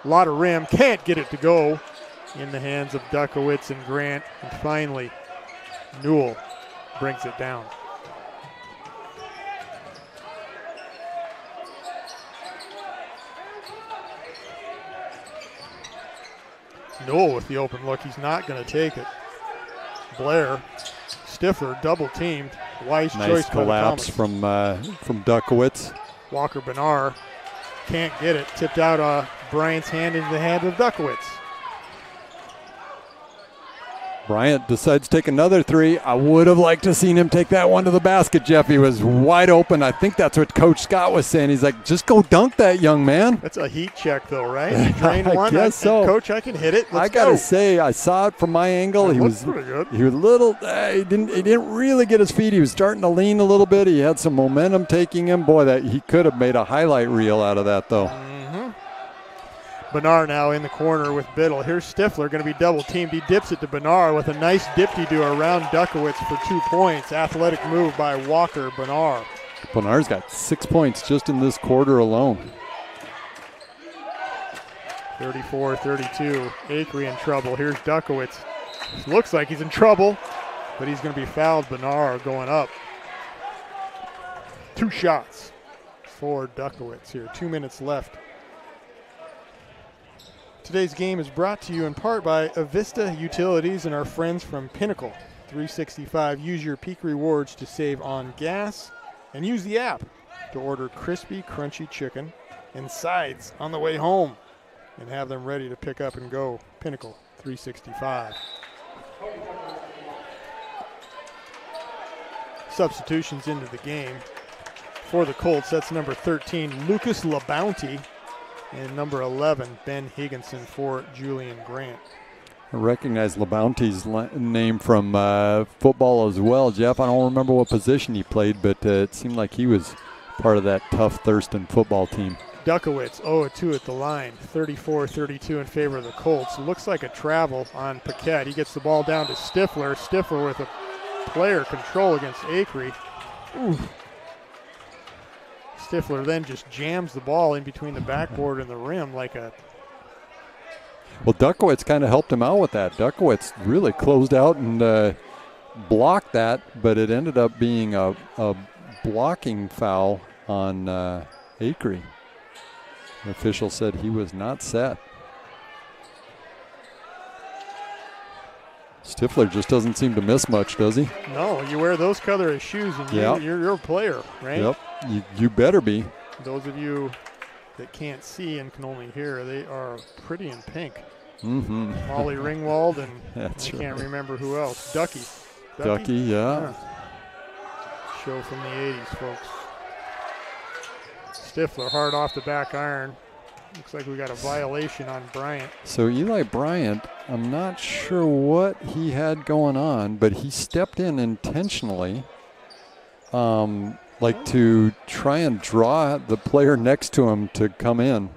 A lot of rim. Can't get it to go. In the hands of Duckowitz and Grant. And finally, Newell brings it down. Newell with the open look. He's not going to take it. Blair, Stifler, double teamed. Wise choice. Nice collapse from Duckowitz. Walker Bernard can't get it. Tipped out Bryant's hand into the hand of Duckowitz. Bryant decides to take another 3. I would have liked to seen him take that one to the basket, Jeff. He was wide open. I think that's what Coach Scott was saying. He's like, just go dunk that, young man. That's a heat check, though, right? Drain one. I guess so. Coach, I can hit it. I got to say, I saw it from my angle. He was pretty good. He was a little. He didn't really get his feet. He was starting to lean a little bit. He had some momentum taking him. Boy, that he could have made a highlight reel out of that, though. Bernard now in the corner with Biddle. Here's Stifler going to be double teamed. He dips it to Bernard with a nice dipty-do around Duckowitz for 2 points. Athletic move by Walker Bernard. Bernard's got 6 points just in this quarter alone. 34-32. Acree in trouble. Here's Duckowitz. Looks like he's in trouble, but he's going to be fouled. Bernard going up. 2 shots for Duckowitz here. 2 minutes left. Today's game is brought to you in part by Avista Utilities and our friends from Pinnacle 365. Use your Peak Rewards to save on gas and use the app to order crispy, crunchy chicken and sides on the way home and have them ready to pick up and go. Pinnacle 365. Substitutions into the game. For the Colts, that's number 13, Lucas LaBounty, and number 11, Ben Higginson for Julian Grant. I recognize LaBounty's name from football as well, Jeff. I don't remember what position he played, but it seemed like he was part of that tough Thurston football team. Duckowitz 0-2 at the line, 34-32 in favor of the Colts. Looks like a travel on Paquette. He gets the ball down to Stifler. Stifler with a player control against Acree. Ooh. Stifler then just jams the ball in between the backboard and the rim like a... Well, Duckowitz kind of helped him out with that. Duckowitz really closed out and blocked that, but it ended up being a blocking foul on Acree. The official said he was not set. Stifler just doesn't seem to miss much, does he? No, you wear those color of shoes and you're a player, right? Yep, you better be. Those of you that can't see and can only hear, they are pretty in pink. Mm-hmm. Molly Ringwald and That's I right. can't remember who else. Ducky, yeah. Show from the 80s, folks. Stifler hard off the back iron. Looks like we got a violation on Bryant. So Eli Bryant, I'm not sure what he had going on, but he stepped in intentionally, like to try and draw the player next to him to come in.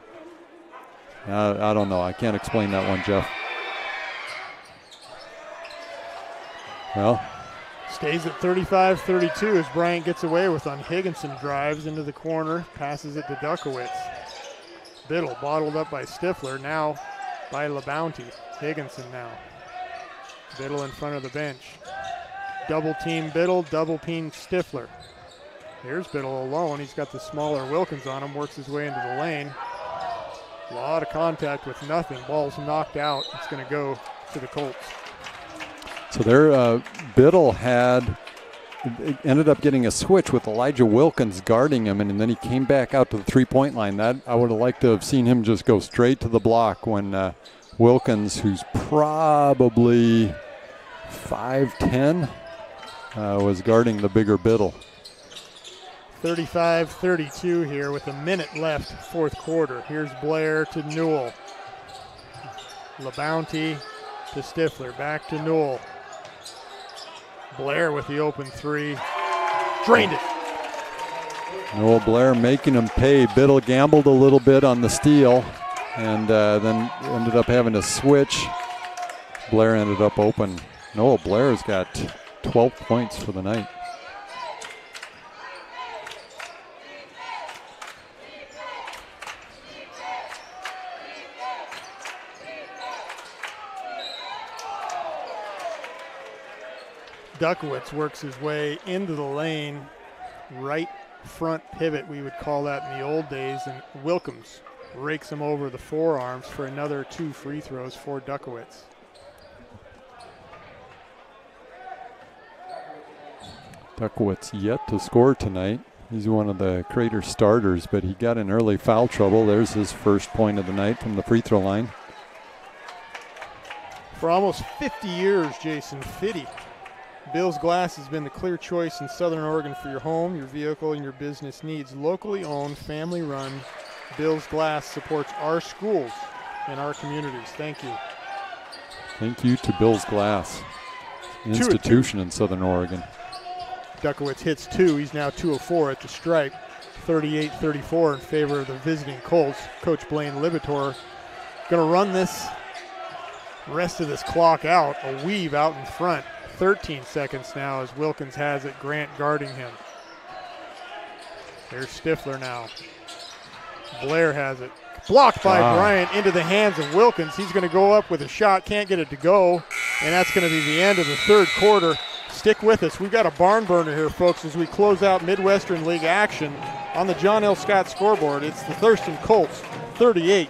I don't know. I can't explain that one, Jeff. Well, stays at 35-32 as Bryant gets away with on Higginson, drives into the corner, passes it to Duckowitz. Biddle bottled up by Stifler, now by LaBounty. Higginson now. Biddle in front of the bench. Double team Biddle, double team Stifler. Here's Biddle alone. He's got the smaller Wilkins on him, works his way into the lane. A lot of contact with nothing. Ball's knocked out. It's going to go to the Colts. so there, Biddle ended up getting a switch with Elijah Wilkins guarding him, and then he came back out to the three-point line. That I would have liked to have seen him just go straight to the block when Wilkins, who's probably 5'10", was guarding the bigger Biddle. 35-32 here with a minute left, fourth quarter. Here's Blair to Newell. LaBounty to Stifler, back to Newell. Blair with the open three, drained it. Noel Blair making him pay. Biddle gambled a little bit on the steal and then ended up having to switch. Blair ended up open. Noel Blair's got 12 points for the night. Duckowitz works his way into the lane, right front pivot, we would call that in the old days, and Wilkins rakes him over the forearms for another 2 free throws for Duckowitz. Duckowitz yet to score tonight. He's one of the Crater starters, but he got in early foul trouble. There's his first point of the night from the free throw line. For almost 50 years, Jason Fitty, Bill's Glass has been the clear choice in Southern Oregon for your home, your vehicle, and your business needs. Locally owned, family-run, Bill's Glass supports our schools and our communities. Thank you. Thank you to Bill's Glass, institution in Southern Oregon. Duckowitz hits 2. He's now 2 of 4 at the stripe. 38-34 in favor of the visiting Colts. Coach Blaine Libator going to run this rest of this clock out. A weave out in front. 13 seconds now as Wilkins has it. Grant guarding him. There's Stifler now. Blair has it. Blocked by Bryant into the hands of Wilkins. He's going to go up with a shot. Can't get it to go. And that's going to be the end of the third quarter. Stick with us. We've got a barn burner here, folks, as we close out Midwestern League action on the John L. Scott scoreboard. It's the Thurston Colts 38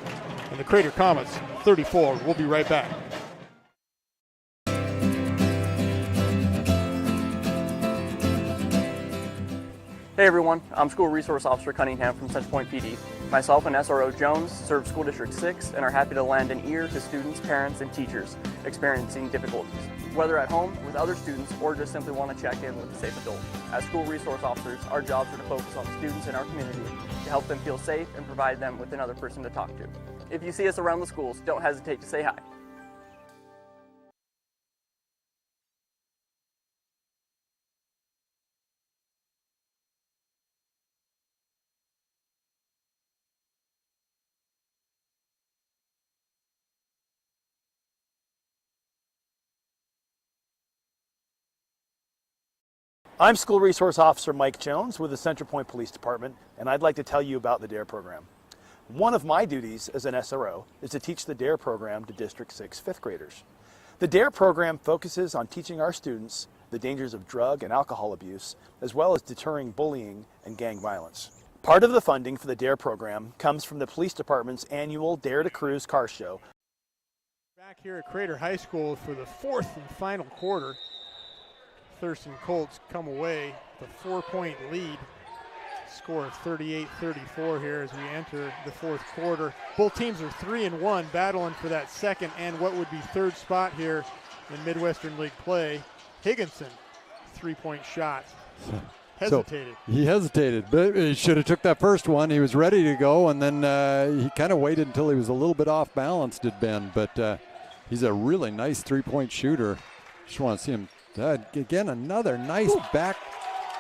and the Crater Comets 34. We'll be right back. Hey everyone, I'm School Resource Officer Cunningham from Centerpoint PD. Myself and SRO Jones serve School District 6 and are happy to lend an ear to students, parents, and teachers experiencing difficulties, whether at home with other students or just simply want to check in with a safe adult. As School Resource Officers, our jobs are to focus on students in our community to help them feel safe and provide them with another person to talk to. If you see us around the schools, don't hesitate to say hi. I'm School Resource Officer Mike Jones with the Centerpoint Police Department, and I'd like to tell you about the DARE program. One of my duties as an SRO is to teach the DARE program to District 6 fifth graders. The DARE program focuses on teaching our students the dangers of drug and alcohol abuse, as well as deterring bullying and gang violence. Part of the funding for the DARE program comes from the Police Department's annual Dare to Cruise car show. Back here at Crater High School for the fourth and final quarter. Thurston Colts come away with a 4-point lead. Score of 38-34 here as we enter the fourth quarter. Both teams are 3-1, battling for that second and what would be third spot here in Midwestern League play. Higginson, 3-point shot. Hesitated. So he hesitated, but he should have took that first one. He was ready to go, and then he kind of waited until he was a little bit off balance, did Ben. But he's a really nice 3-point shooter. Just want to see him. Again, another nice back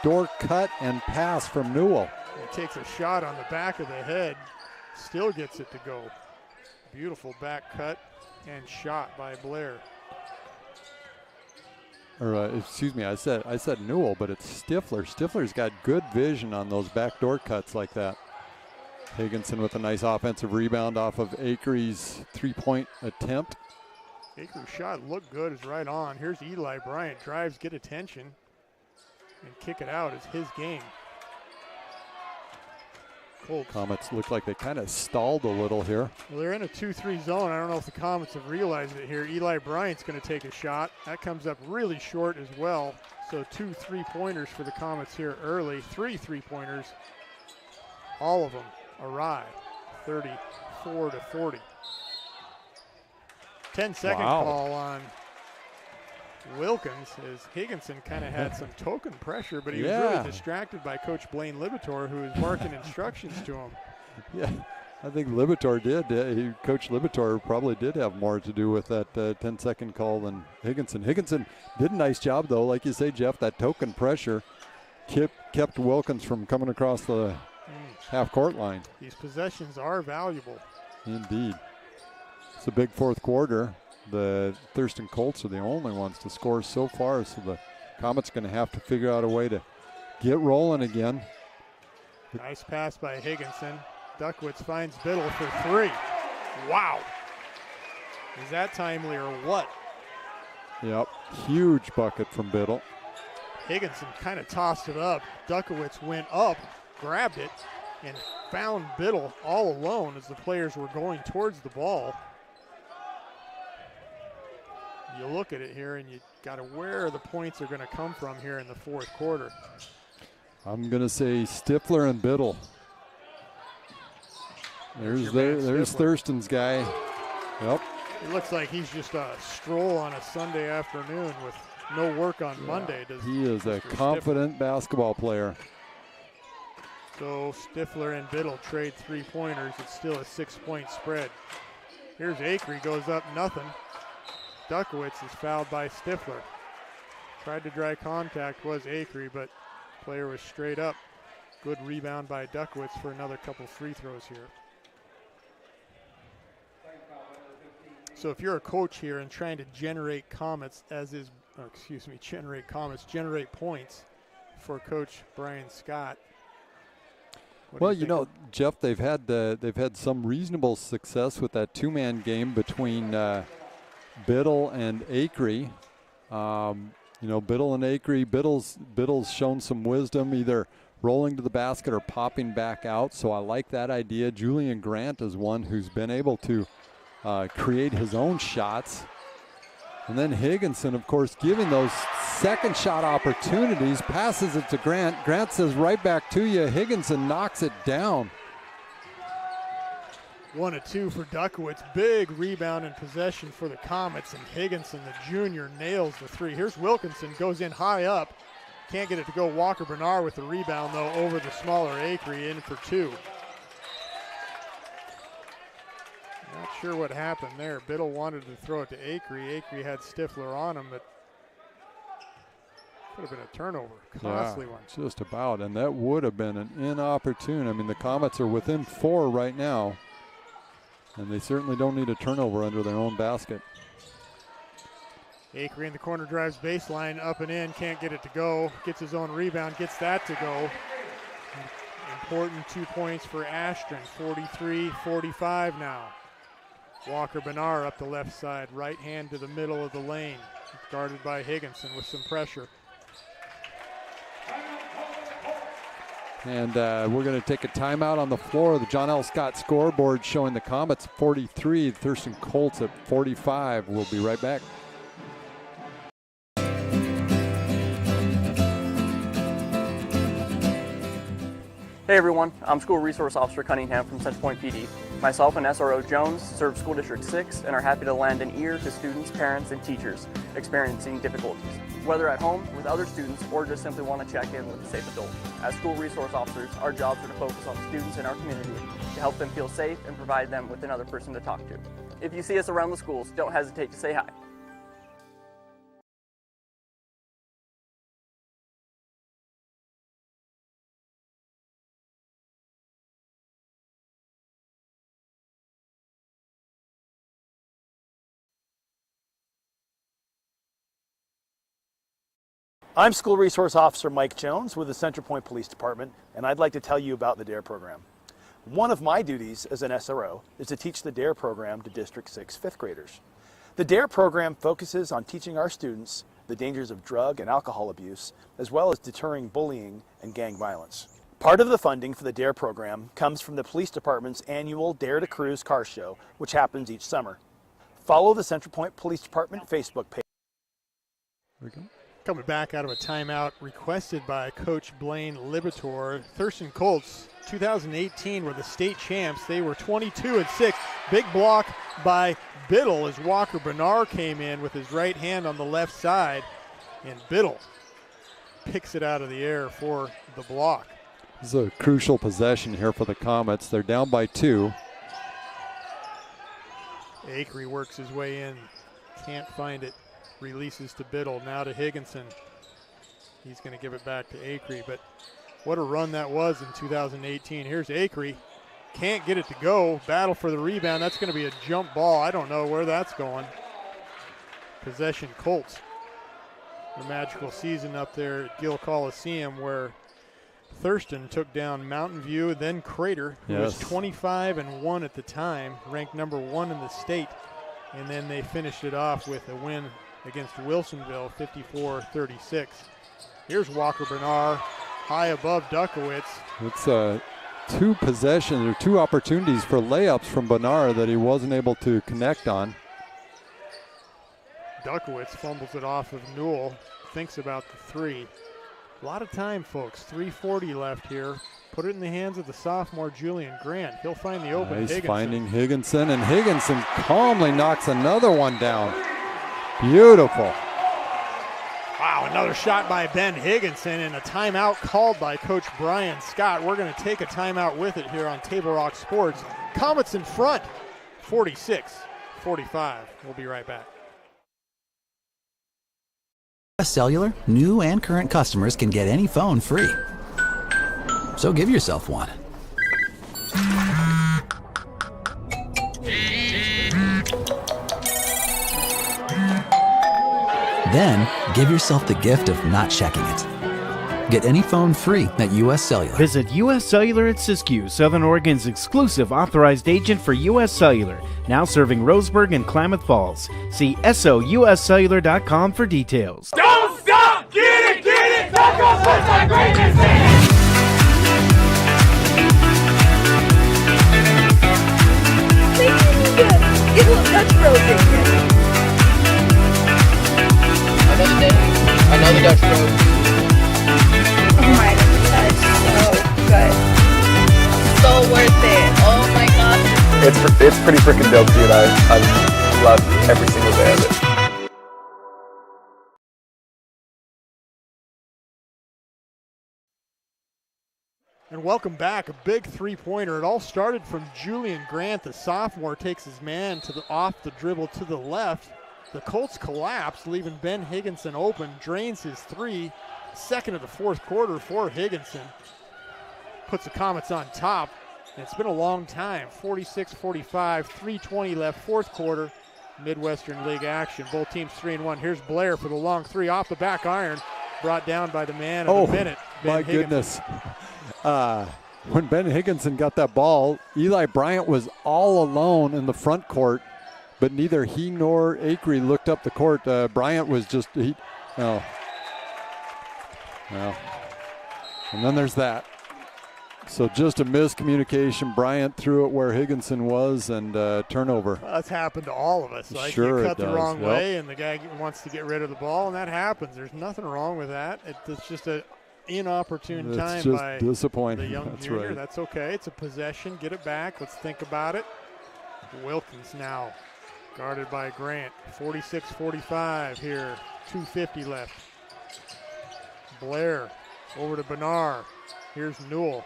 door cut and pass from Newell. He takes a shot on the back of the head, still gets it to go. Beautiful back cut and shot by Blair. Or excuse me, I said Newell, but it's Stifler. Stifler's got good vision on those back door cuts like that. Higginson with a nice offensive rebound off of Akery's 3-point attempt. Aker's shot looked good, is right on. Here's Eli Bryant, drives, get attention, and kick it out is his game. Colts. Comets look like they kind of stalled a little here. Well, they're in a 2-3 zone. I don't know if the Comets have realized it here. Eli Bryant's going to take a shot. That comes up really short as well. So 2 3-pointers for the Comets here early. 3 3-pointers, all of them awry. 34-40. 10-second call on Wilkins as Higginson kind of had some token pressure, but he was really distracted by Coach Blaine Libator, who was marking instructions to him. Yeah, I think Libator did. Coach Libator probably did have more to do with that 10-second call than Higginson. Higginson did a nice job, though. Like you say, Jeff, that token pressure kept Wilkins from coming across the half-court line. These possessions are valuable. Indeed. It's a big fourth quarter. The Thurston Colts are the only ones to score so far, so the Comets going to have to figure out a way to get rolling again. Nice pass by Higginson. Duckwitz finds Biddle for 3. Wow. Is that timely or what? Yep, huge bucket from Biddle. Higginson kind of tossed it up. Duckowitz went up, grabbed it, and found Biddle all alone as the players were going towards the ball. You look at it here and you got to where the points are going to come from here in the fourth quarter. I'm going to say Stifler and Biddle. There's Thurston's guy. Yep. It looks like he's just a stroll on a Sunday afternoon with no work on Monday. He is a confident basketball player. So Stifler and Biddle trade 3-pointers. It's still a 6-point spread. Here's Akery, goes up nothing. Duckowitz is fouled by Stifler. Tried to dry contact was Akery, but player was straight up. Good rebound by Duckowitz for another couple free throws here. So if you're a coach here and trying to generate generate points for Coach Brian Scott. Well, you know, Jeff, they've had some reasonable success with that 2-man game between Biddle and Akery. Biddle and Akery. Biddle's shown some wisdom, either rolling to the basket or popping back out. So I like that idea. Julian Grant is one who's been able to create his own shots. And then Higginson, of course, giving those second shot opportunities, passes it to Grant. Grant says right back to you. Higginson knocks it down. 1 of 2 for Duckowitz. Big rebound and possession for the Comets, and Higginson, the junior, nails the three. Here's Wilkinson, goes in high up. Can't get it to go. Walker Bernard with the rebound, though, over the smaller Acree, in for 2. Not sure what happened there. Biddle wanted to throw it to Acree. Acree had Stifler on him, but could have been a turnover. Costly one. Just about, and that would have been an inopportune. I mean, the Comets are within 4 right now, and they certainly don't need a turnover under their own basket. Acree in the corner, drives baseline, up and in, can't get it to go. Gets his own rebound, gets that to go. Important 2 points for Ashton, 43-45 now. Walker Bernard up the left side, right hand to the middle of the lane. Guarded by Higginson with some pressure. And we're going to take a timeout on the floor. The John L. Scott scoreboard showing the Comets 43, Thurston Colts at 45. We'll be right back. Hey everyone, I'm School Resource Officer Cunningham from Centerpoint PD. Myself and SRO Jones serve School District 6 and are happy to lend an ear to students, parents, and teachers experiencing difficulties, whether at home with other students or just simply want to check in with a safe adult. As School Resource Officers, our jobs are to focus on students in our community to help them feel safe and provide them with another person to talk to. If you see us around the schools, don't hesitate to say hi. I'm School Resource Officer Mike Jones with the Centerpoint Police Department, and I'd like to tell you about the DARE program. One of my duties as an SRO is to teach the DARE program to District 6 fifth graders. The DARE program focuses on teaching our students the dangers of drug and alcohol abuse, as well as deterring bullying and gang violence. Part of the funding for the DARE program comes from the Police Department's annual Dare to Cruise car show, which happens each summer. Follow the Centerpoint Police Department Facebook page. There we go. Coming back out of a timeout requested by Coach Blaine Libator. Thurston Colts, 2018 were the state champs. They were 22-6. Big block by Biddle as Walker Bernard came in with his right hand on the left side, and Biddle picks it out of the air for the block. This is a crucial possession here for the Comets. They're down by 2. Acree works his way in, can't find it. Releases to Biddle, now to Higginson. He's going to give it back to Acree, but what a run that was in 2018. Here's Acree, can't get it to go. Battle for the rebound. That's going to be a jump ball. I don't know where that's going. Possession Colts. The magical season up there at Gill Coliseum where Thurston took down Mountain View, then Crater, who was 25-1 at the time, ranked number 1 in the state. And then they finished it off with a win against Wilsonville, 54-36. Here's Walker Bernard, high above Duckowitz. It's 2 possessions or 2 opportunities for layups from Bernard that he wasn't able to connect on. Duckowitz fumbles it off of Newell, thinks about the 3. A lot of time, folks. 3:40 left here. Put it in the hands of the sophomore Julian Grant. He'll find the open Higginson. Finding Higginson, and Higginson calmly knocks another one down. Beautiful. Wow, another shot by Ben Higginson, and a timeout called by Coach Brian Scott. We're going to take a timeout with it here on Table Rock Sports. Comets in front, 46-45. We'll be right back. Cellular, new and current customers can get any phone free. So give yourself one. Then give yourself the gift of not checking it. Get any phone free at US Cellular. Visit US Cellular at Siskiyou, Southern Oregon's exclusive authorized agent for US Cellular, now serving Roseburg and Klamath Falls. See SOUScellular.com for details. Don't stop! Get it! Don't go push like greatness in! Get a little touch bro thing here. love the Dutch throw. Oh my gosh, so good. So worth it. Oh my gosh. It's pretty freaking dope, dude. I love every single day of it. And welcome back. A big three-pointer. It all started from Julian Grant. The sophomore takes his man off the dribble to the left. The Colts collapse, leaving Ben Higginson open. Drains his three. Second of the fourth quarter for Higginson. Puts the Comets on top. And it's been a long time. 46-45, 3:20 left, fourth quarter. Midwestern League action. Both teams 3-1. Here's Blair for the long three off the back iron. Brought down by the man of the minute. My goodness. When Ben Higginson got that ball, Eli Bryant was all alone in the front court, but neither he nor Acree looked up the court. Bryant was just, Well, and then there's that. So just a miscommunication. Bryant threw it where Higginson was, and turnover. Well, that's happened to all of us. Like Sure you cut it the does. wrong Yep. way, and the guy wants to get rid of the ball, and that happens. There's nothing wrong with that. It's just an inopportune time It's just by disappointing. the young That's junior. right. That's okay. It's a possession. Get it back. Let's think about it. Wilkins now guarded by Grant. 46-45 here. 2:50 left. Blair over to Bernard. Here's Newell.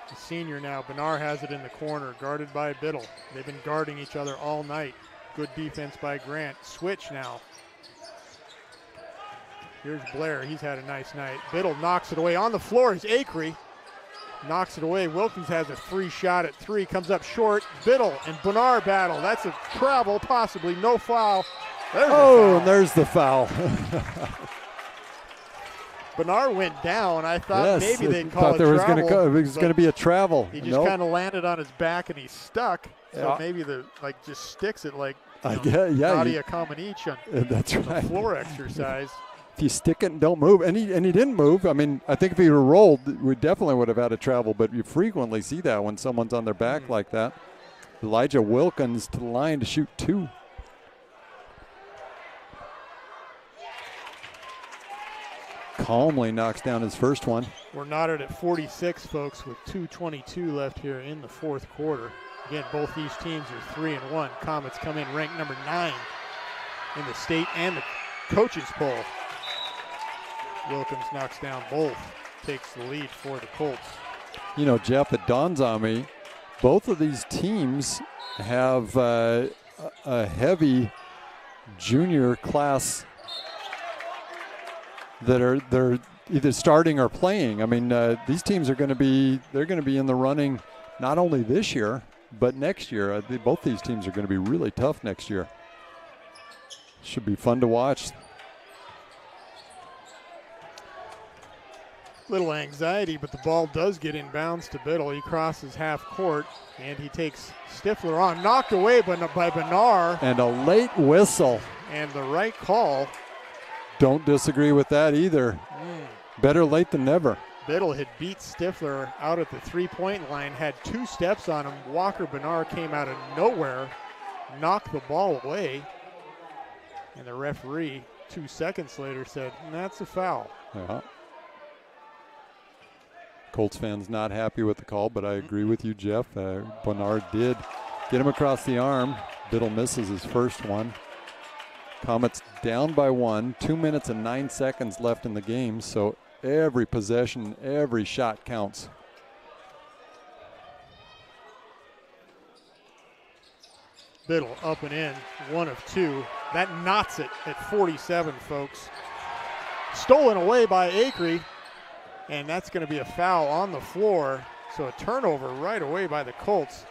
The senior now. Bernard has it in the corner, guarded by Biddle. They've been guarding each other all night. Good defense by Grant. Switch now. Here's Blair. He's had a nice night. Biddle knocks it away. On the floor is Acree. Knocks it away. Wilkins has a free shot at three. Comes up short. Biddle and Bernard battle. That's a travel, possibly. No foul. There's a foul. And there's the foul. Bernard went down. I thought maybe they'd call thought it there was travel. it was going to be a travel. He just kind of landed on his back and he's stuck. So Yeah. maybe just sticks it like Yeah, Nadia Comaneci on that's right. the floor exercise. If you stick it and don't move, and he didn't move. I mean, I think if he were rolled, we definitely would have had a travel, but you frequently see that when someone's on their back like that. Elijah Wilkins to the line to shoot two. Calmly knocks down his first one. We're knotted at 46, folks, with 2:22 left here in the fourth quarter. Again, both these teams are 3-1. Comets come in ranked number 9 in the state and the coaches poll. Wilkins knocks down both, takes the lead for the Colts. You know, Jeff, it dawns on me, both of these teams have a heavy junior class that they're either starting or playing. I mean, these teams are going to be in the running not only this year but next year. Both these teams are going to be really tough next year. Should be fun to watch. Little anxiety, but the ball does get in bounds to Biddle. He crosses half court, and he takes Stifler on. Knocked away by Bernard. And a late whistle. And the right call. Don't disagree with that either. Better late than never. Biddle had beat Stifler out at the three-point line, had 2 steps on him. Walker Bernard came out of nowhere, knocked the ball away, and the referee 2 seconds later said, that's a foul. Yeah. Colts fans not happy with the call, but I agree with you, Jeff. Bernard did get him across the arm. Biddle misses his first one. Comets down by 1, 2 minutes and 9 seconds left in the game, so every possession, every shot counts. Biddle up and in, 1 of 2. That knots it at 47, folks. Stolen away by Acree, and that's going to be a foul on the floor. So a turnover right away by the Colts.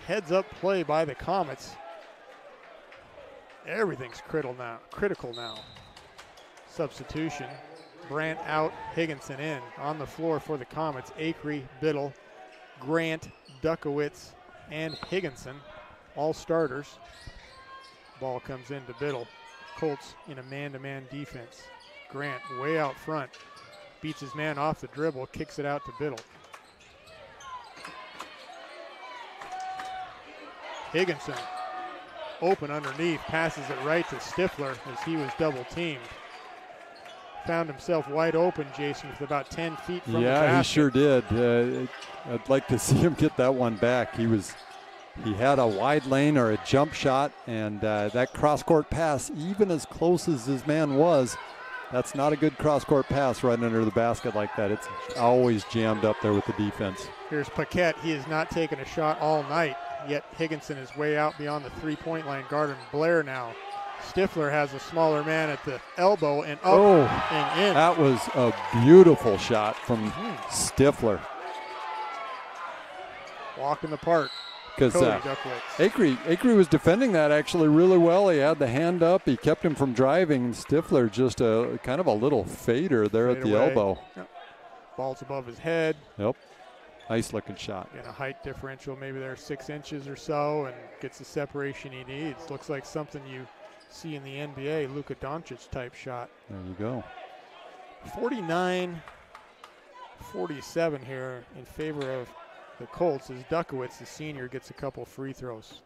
Heads up play by the Comets. Everything's critical now. Substitution. Brandt out, Higginson in. On the floor for the Comets, Acree, Biddle, Grant, Duckowitz, and Higginson. All starters. Ball comes into Biddle. Colts in a man-to-man defense. Grant way out front. Beats his man off the dribble, kicks it out to Biddle. Higginson open underneath, passes it right to Stifler as he was double teamed. found himself wide open, Jason, with about 10 feet from the basket. Yeah, he sure did. I'd like to see him get that one back. He had a wide lane or a jump shot, and that cross-court pass, even as close as his man was, that's not a good cross-court pass right under the basket like that. It's always jammed up there with the defense. Here's Paquette. He has not taken a shot all night, yet Higginson is way out beyond the three-point line, guarding Blair now. Stifler has a smaller man at the elbow and up and in. That was a beautiful shot from Stifler. Walk in the park. Because Acree was defending that actually really well. He had the hand up. He kept him from driving. Stifler just a kind of a little fader there at the elbow. Yep. Ball's above his head. Yep. Nice looking shot. And a height differential, maybe they're 6 inches or so, and gets the separation he needs. Looks like something you see in the NBA, Luka Doncic type shot. There you go. 49-47 here in favor of the Colts as Duckowitz, the senior, gets a couple free throws.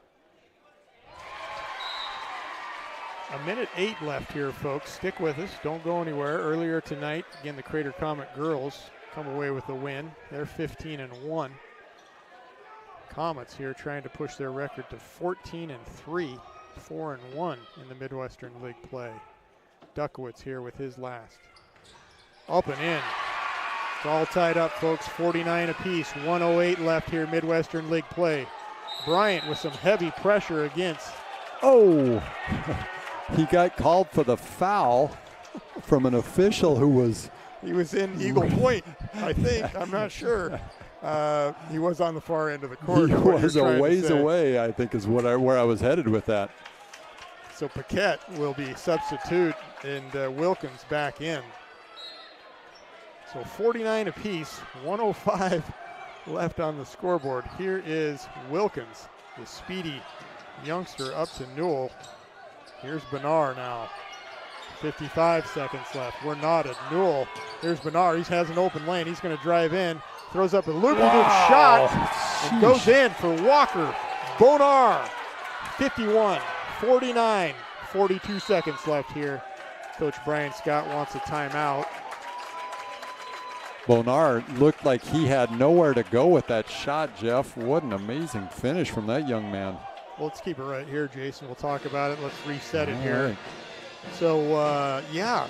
1:08 left here, folks. Stick with us. Don't go anywhere. Earlier tonight, again, the Crater Comet girls come away with a win. They're 15-1. Comets here trying to push their record to 14-3, 4-1 in the Midwestern League play. Duckowitz here with his last. Up and in. It's all tied up, folks. 49 apiece. 1:08 left here, Midwestern League play. Bryant with some heavy pressure against. Oh, he got called for the foul from an official who was. He was in Eagle Point, I think. I'm not sure. He was on the far end of the court. He was a ways away, I think, is where I was headed with that. So Paquette will be substitute, and Wilkins back in. So 49 apiece, 1:05 left on the scoreboard. Here is Wilkins, the speedy youngster, up to Newell. Here's Bernard now. 55 seconds left. We're knotted. Newell. Here's Bernard. He has an open lane. He's going to drive in. Throws up a loop-de-loop shot and goes in for Walker. Bonar. 51-49. 42 seconds left here. Coach Brian Scott wants a timeout. Bonar looked like he had nowhere to go with that shot, Jeff. What an amazing finish from that young man. Well, let's keep it right here, Jason. We'll talk about it. Let's reset it here. Right. So,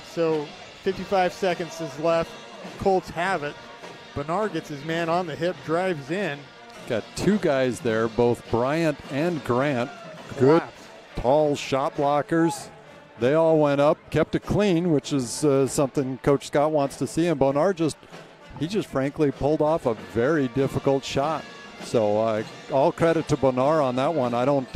so 55 seconds is left. Colts have it. Bernard gets his man on the hip, drives in. Got two guys there, both Bryant and Grant. Good, tall shot blockers. They all went up, kept it clean, which is something Coach Scott wants to see. And Bernard just frankly pulled off a very difficult shot. So all credit to Bernard on that one. I don't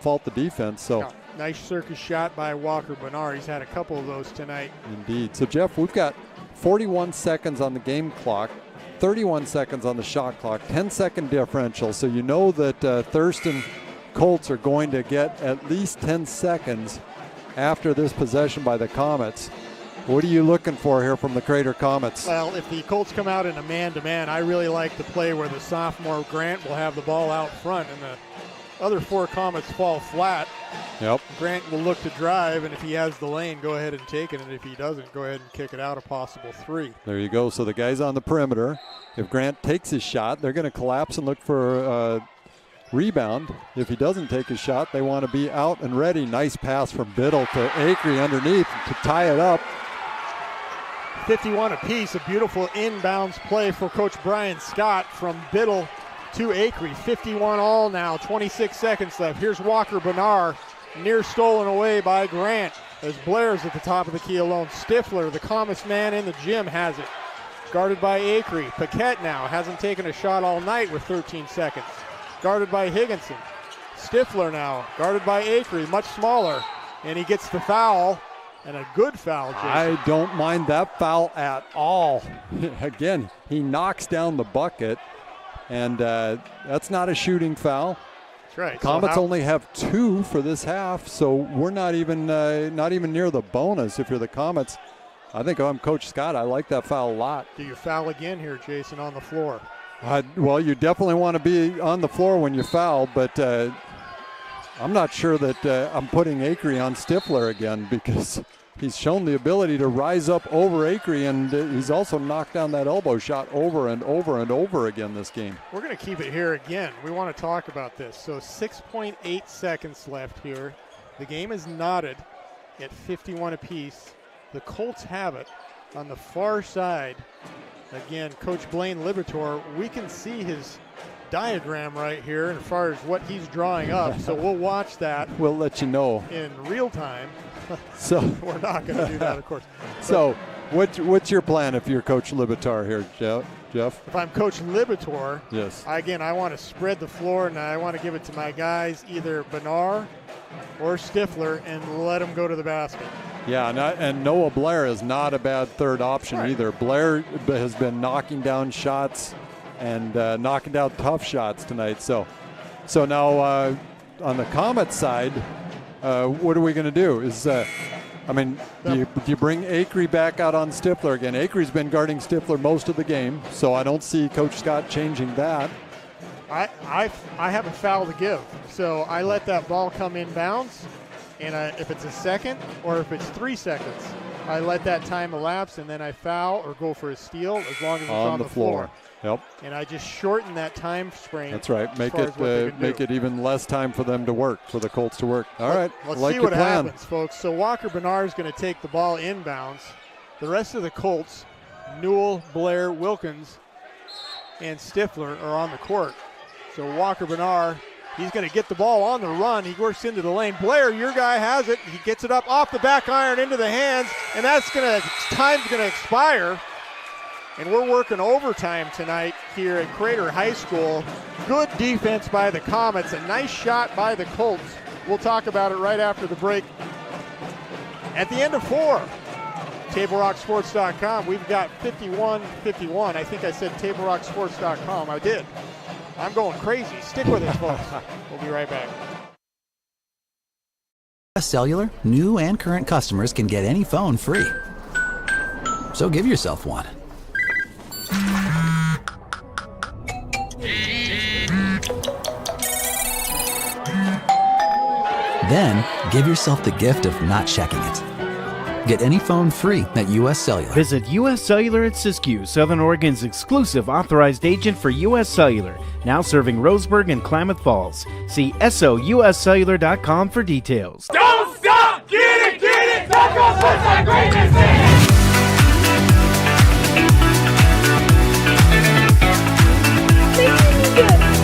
fault the defense. So. No. Nice circus shot by Walker Bernard. He's had a couple of those tonight. Indeed. So, Jeff, we've got 41 seconds on the game clock, 31 seconds on the shot clock, 10-second differential. So you know that Thurston Colts are going to get at least 10 seconds after this possession by the Comets. What are you looking for here from the Crater Comets? Well, if the Colts come out in a man-to-man, I really like the play where the sophomore Grant will have the ball out front and the other four Comets fall flat. Yep. Grant will look to drive, and if he has the lane, go ahead and take it. And if he doesn't, go ahead and kick it out a possible three. There you go. So the guys on the perimeter, if Grant takes his shot, they're going to collapse and look for a rebound. If he doesn't take his shot, they want to be out and ready. Nice pass from Biddle to Acree underneath to tie it up. 51 apiece. A beautiful inbounds play for Coach Brian Scott from Biddle to Acree. 51 all now, 26 seconds left. Here's Walker Bernard, near stolen away by Grant as Blair's at the top of the key alone. Stifler, the calmest man in the gym, has it. Guarded by Acree. Paquette now hasn't taken a shot all night with 13 seconds. Guarded by Higginson. Stifler now, guarded by Acree, much smaller, and he gets the foul, and a good foul, Jason. I don't mind that foul at all. Again, he knocks down the bucket. And that's not a shooting foul. That's right. Comets only have 2 for this half, so we're not even near the bonus. If you're the Comets, I think I'm Coach Scott. I like that foul a lot. Do you foul again here, Jason, on the floor? Well, you definitely want to be on the floor when you foul, but I'm not sure that I'm putting Acree on Stifler again because he's shown the ability to rise up over Acree, and he's also knocked down that elbow shot over and over and over again this game. We're going to keep it here again. We want to talk about this. So 6.8 seconds left here. The game is knotted at 51 apiece. The Colts have it on the far side. Again, Coach Blaine Liberatore, we can see his diagram right here as far as what he's drawing up. So we'll watch that. We'll let you know in real time. So we're not going to do that, of course. So what's your plan if you're Coach Liberatore here, Jeff? If I'm Coach Liberatore, yes. I want to spread the floor, and I want to give it to my guys, either Bernard or Stifler, and let them go to the basket. Yeah, and Noah Blair is not a bad third option either. Blair has been knocking down shots and knocking down tough shots tonight. So now on the Comet side, what are we going to do? Do you bring Acree back out on Stifler again? Acree's been guarding Stifler most of the game, so I don't see Coach Scott changing that. I have a foul to give, so I let that ball come in bounds, and if it's a second or if it's 3 seconds, I let that time elapse, and then I foul or go for a steal as long as it's on the floor. Yep. And I just shorten that time frame. That's right. Make it even less time for them to work, for the Colts to work. All right. Let's like see your what plan. happens, folks. So Walker Bernard is going to take the ball inbounds. The rest of the Colts, Newell, Blair, Wilkins, and Stifler are on the court. So Walker Bernard, he's going to get the ball on the run. He works into the lane. Blair, your guy has it. He gets it up off the back iron into the hands, and time's going to expire. And we're working overtime tonight here at Crater High School. Good defense by the Comets. A nice shot by the Colts. We'll talk about it right after the break. At the end of 4, TableRockSports.com. We've got 51-51. I think I said TableRockSports.com. I did. I'm going crazy. Stick with us, folks. We'll be right back. Cellular, new and current customers can get any phone free. So give yourself one. Then, give yourself the gift of not checking it. Get any phone free at U.S. Cellular. Visit U.S. Cellular at Siskiyou, Southern Oregon's exclusive authorized agent for U.S. Cellular, now serving Roseburg and Klamath Falls. See SOUScellular.com for details. Don't stop! Get it! Taco Sports greatness in!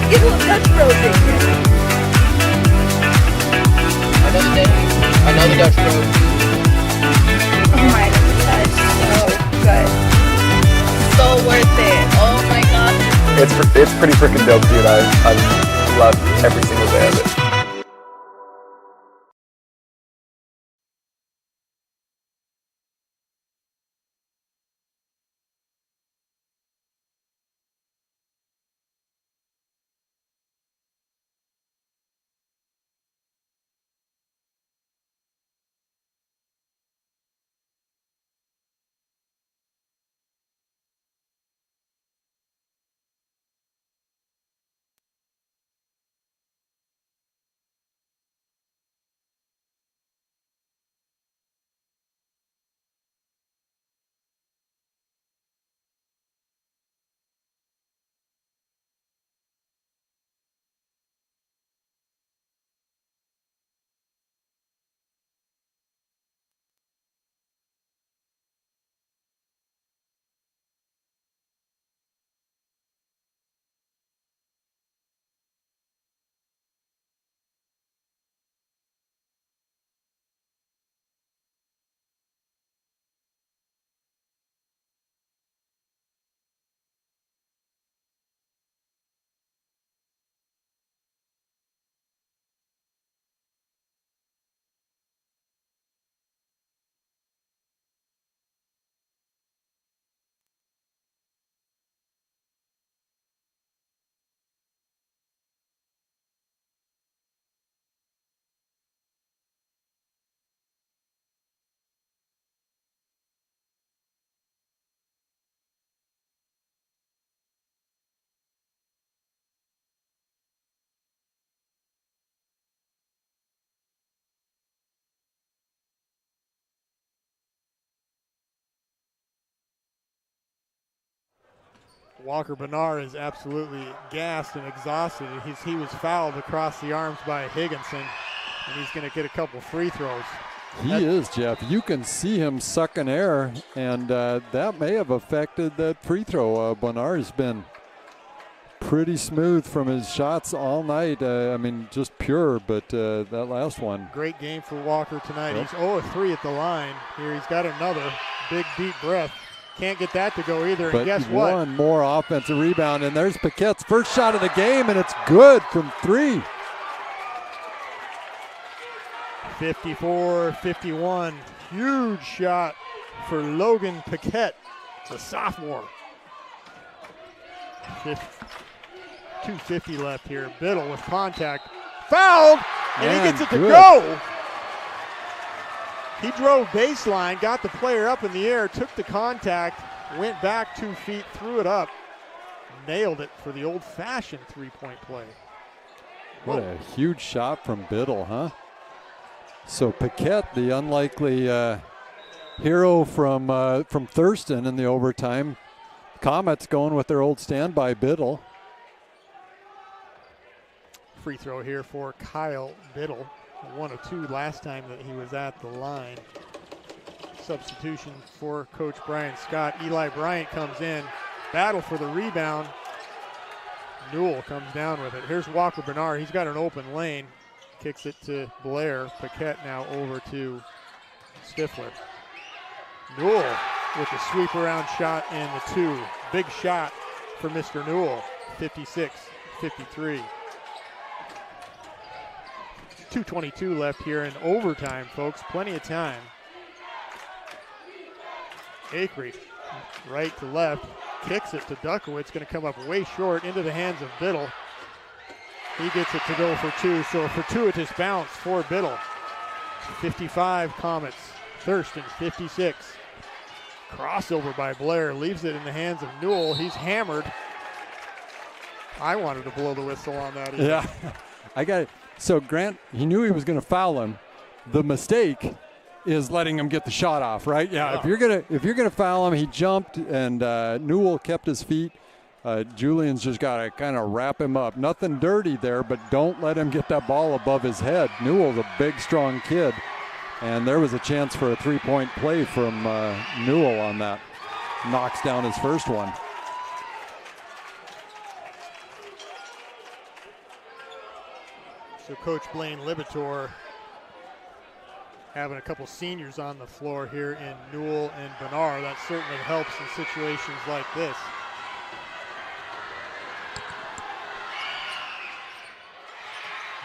Get a little touch bros in here. Another day, another Dutch Bros. Oh my god, so good. So worth it. Oh my god. It's pretty freaking dope, dude. I love every single day of it. Walker Bernard is absolutely gassed and exhausted. He was fouled across the arms by Higginson, and he's going to get a couple free throws. He is, Jeff. You can see him sucking air, and that may have affected that free throw. Bernard's been pretty smooth from his shots all night. I mean, just pure, but that last one. Great game for Walker tonight. Yep. He's 0-3 at the line. Here he's got another big, deep breath. Can't get that to go either. But and guess what? One more offensive rebound, and there's Paquette's first shot of the game, and it's good from 3. 54-51. Huge shot for Logan Paquette, the sophomore. 2:50 left here. Biddle with contact. Fouled, and he gets it to go. He drove baseline, got the player up in the air, took the contact, went back 2 feet, threw it up, nailed it for the old-fashioned three-point play. What a huge shot from Biddle, huh? So Paquette, the unlikely hero from Thurston in the overtime. Comets going with their old standby Biddle. Free throw here for Kyle Biddle. 1 of 2 last time that he was at the line. Substitution for Coach Brian Scott. Eli Bryant comes in. Battle for the rebound. Newell comes down with it. Here's Walker Bernard. He's got an open lane. Kicks it to Blair. Paquette now over to Stifler. Newell with the sweep around shot in the 2. Big shot for Mr. Newell. 56-53. 2:22 left here in overtime, folks. Plenty of time. Acree, right to left, kicks it to Duckowitz. Going to come up way short into the hands of Biddle. He gets it to go for 2, so a fortuitous bounce for Biddle. 55 Comets. Thurston, 56. Crossover by Blair, leaves it in the hands of Newell. He's hammered. I wanted to blow the whistle on that. Either. Yeah, I got it. So Grant, he knew he was going to foul him. The mistake is letting him get the shot off, right? Yeah. If you're gonna foul him, he jumped, and Newell kept his feet. Julian's just got to kind of wrap him up. Nothing dirty there, but don't let him get that ball above his head. Newell's a big, strong kid, and there was a chance for a three-point play from Newell on that. Knocks down his first one. So Coach Blaine Libator having a couple seniors on the floor here in Newell and Bernard. That certainly helps in situations like this.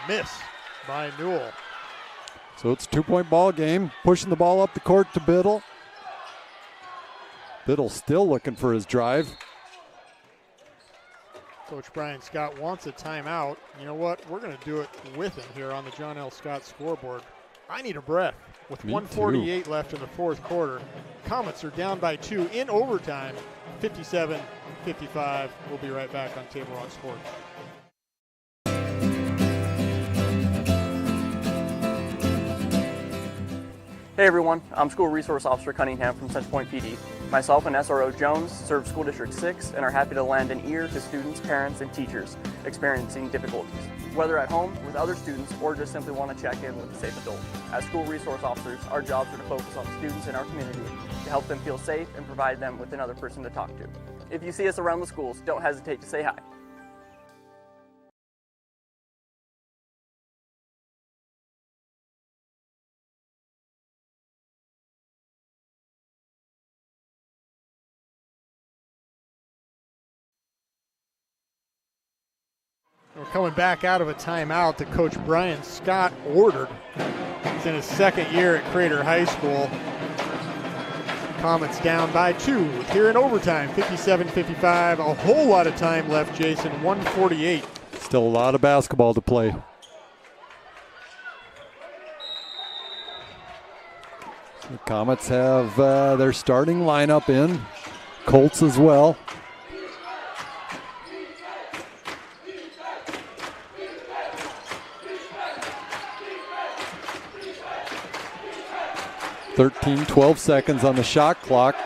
Miss by Newell. So it's a 2-point ball game. Pushing the ball up the court to Biddle. Biddle still looking for his drive. Coach Brian Scott wants a timeout. You know what? We're going to do it with him here on the John L. Scott scoreboard. I need a breath. With 1:48 left in the fourth quarter, Comets are down by 2 in overtime, 57-55. We'll be right back on Table Rock Sports. Hey everyone, I'm School Resource Officer Cunningham from Centerpoint PD. Myself and SRO Jones serve School District 6 and are happy to lend an ear to students, parents, and teachers experiencing difficulties, whether at home, with other students, or just simply want to check in with a safe adult. As School Resource Officers, our jobs are to focus on students in our community to help them feel safe and provide them with another person to talk to. If you see us around the schools, don't hesitate to say hi. We're coming back out of a timeout that Coach Brian Scott ordered. He's in his second year at Crater High School. Comets down by 2 here in overtime, 57-55. A whole lot of time left, Jason, 1:48. Still a lot of basketball to play. The Comets have their starting lineup in. Colts as well. .12 seconds on the shot clock.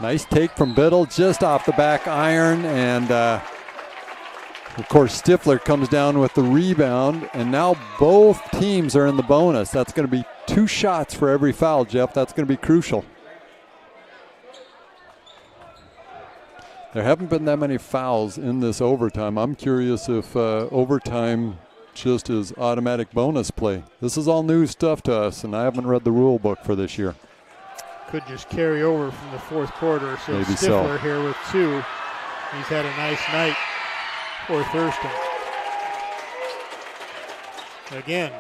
Nice take from Biddle, just off the back iron, and of course Stifler comes down with the rebound, and now both teams are in the bonus. That's going to be 2 shots for every foul, Jeff. That's going to be crucial. There haven't been that many fouls in this overtime. I'm curious if overtime just is automatic bonus play. This is all new stuff to us, and I haven't read the rule book for this year. Could just carry over from the fourth quarter. So Maybe Stifler so. here with 2. He's had a nice night for Thurston. Again,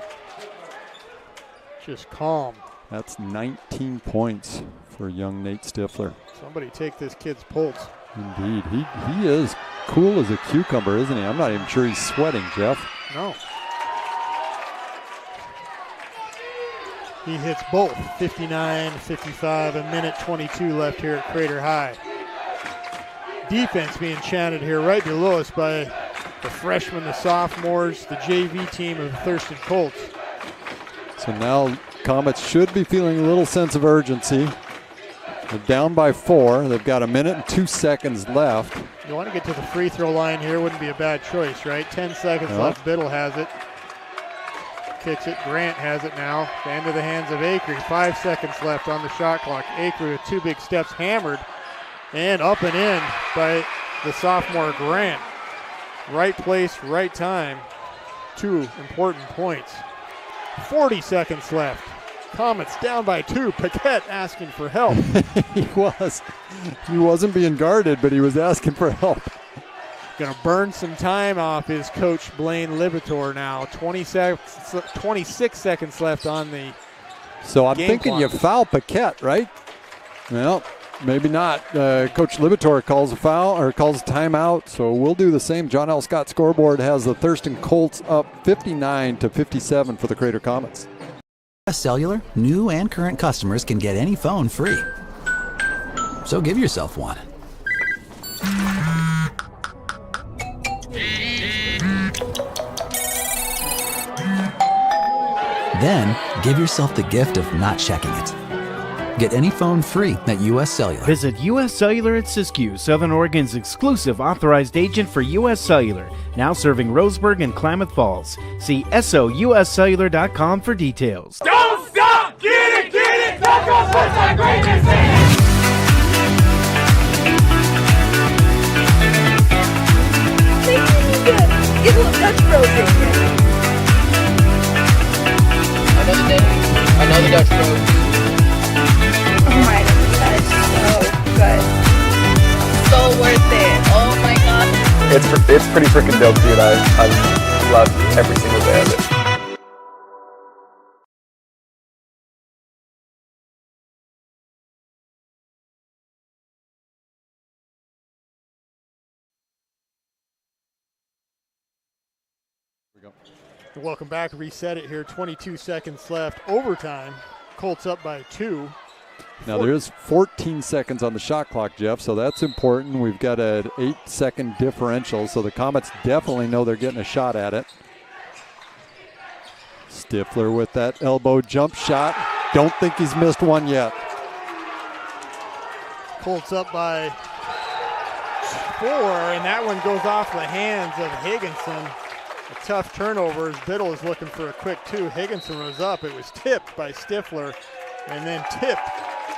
just calm. That's 19 points for young Nate Stifler. Somebody take this kid's pulse. Indeed. He is cool as a cucumber, isn't he? I'm not even sure he's sweating, Jeff. No. He hits both. 59, 55, a minute 22 left here at Crater High. Defense being chanted here right below us by the freshmen, the sophomores, the JV team of the Thurston Colts. So now Comets should be feeling a little sense of urgency. They're down by 4. They've got a minute and 2 seconds left. You want to get to the free throw line here, wouldn't be a bad choice, right? 10 seconds left. Biddle has it. Kicks it. Grant has it now. Into the hands of Acree. 5 seconds left on the shot clock. Acree with 2 big steps, hammered and up and in by the sophomore Grant. Right place, right time. 2 important points. 40 seconds left. Comets down by 2. Paquette asking for help. He was. He wasn't being guarded, but he was asking for help. Going to burn some time off his coach, Blaine Libator now. 26 seconds left on the So I'm game thinking clock. you foul Paquette, right? Well, maybe not. Coach Libator calls a foul or calls a timeout, so we'll do the same. John L. Scott scoreboard has the Thurston Colts up 59-57 for the Crater Comets. Cellular, new and current customers can get any phone free. So give yourself one. Then give yourself the gift of not checking it. Get any phone free at US Cellular. Visit US Cellular at Siskiyou, Southern Oregon's exclusive authorized agent for US Cellular, now serving Roseburg and Klamath Falls. See SOUScellular.com for details. Don't stop! Get it! That goes first like greatness is! Get a little Dutch Bros in here. Another day, another Dutch Bros. Oh my God, that is so good. So worth it. Oh my God. It's pretty freaking dope, dude. I love every single day of it. Welcome back. Reset it here. 22 seconds left. Overtime. Colts up by 2. Now there is 14 seconds on the shot clock, Jeff, so that's important. We've got an 8-second differential, so the Comets definitely know they're getting a shot at it. Stifler with that elbow jump shot. Don't think he's missed one yet. Colts up by 4, and that one goes off the hands of Higginson. A tough turnover as Biddle is looking for a quick 2. Higginson was up. It was tipped by Stifler and then tipped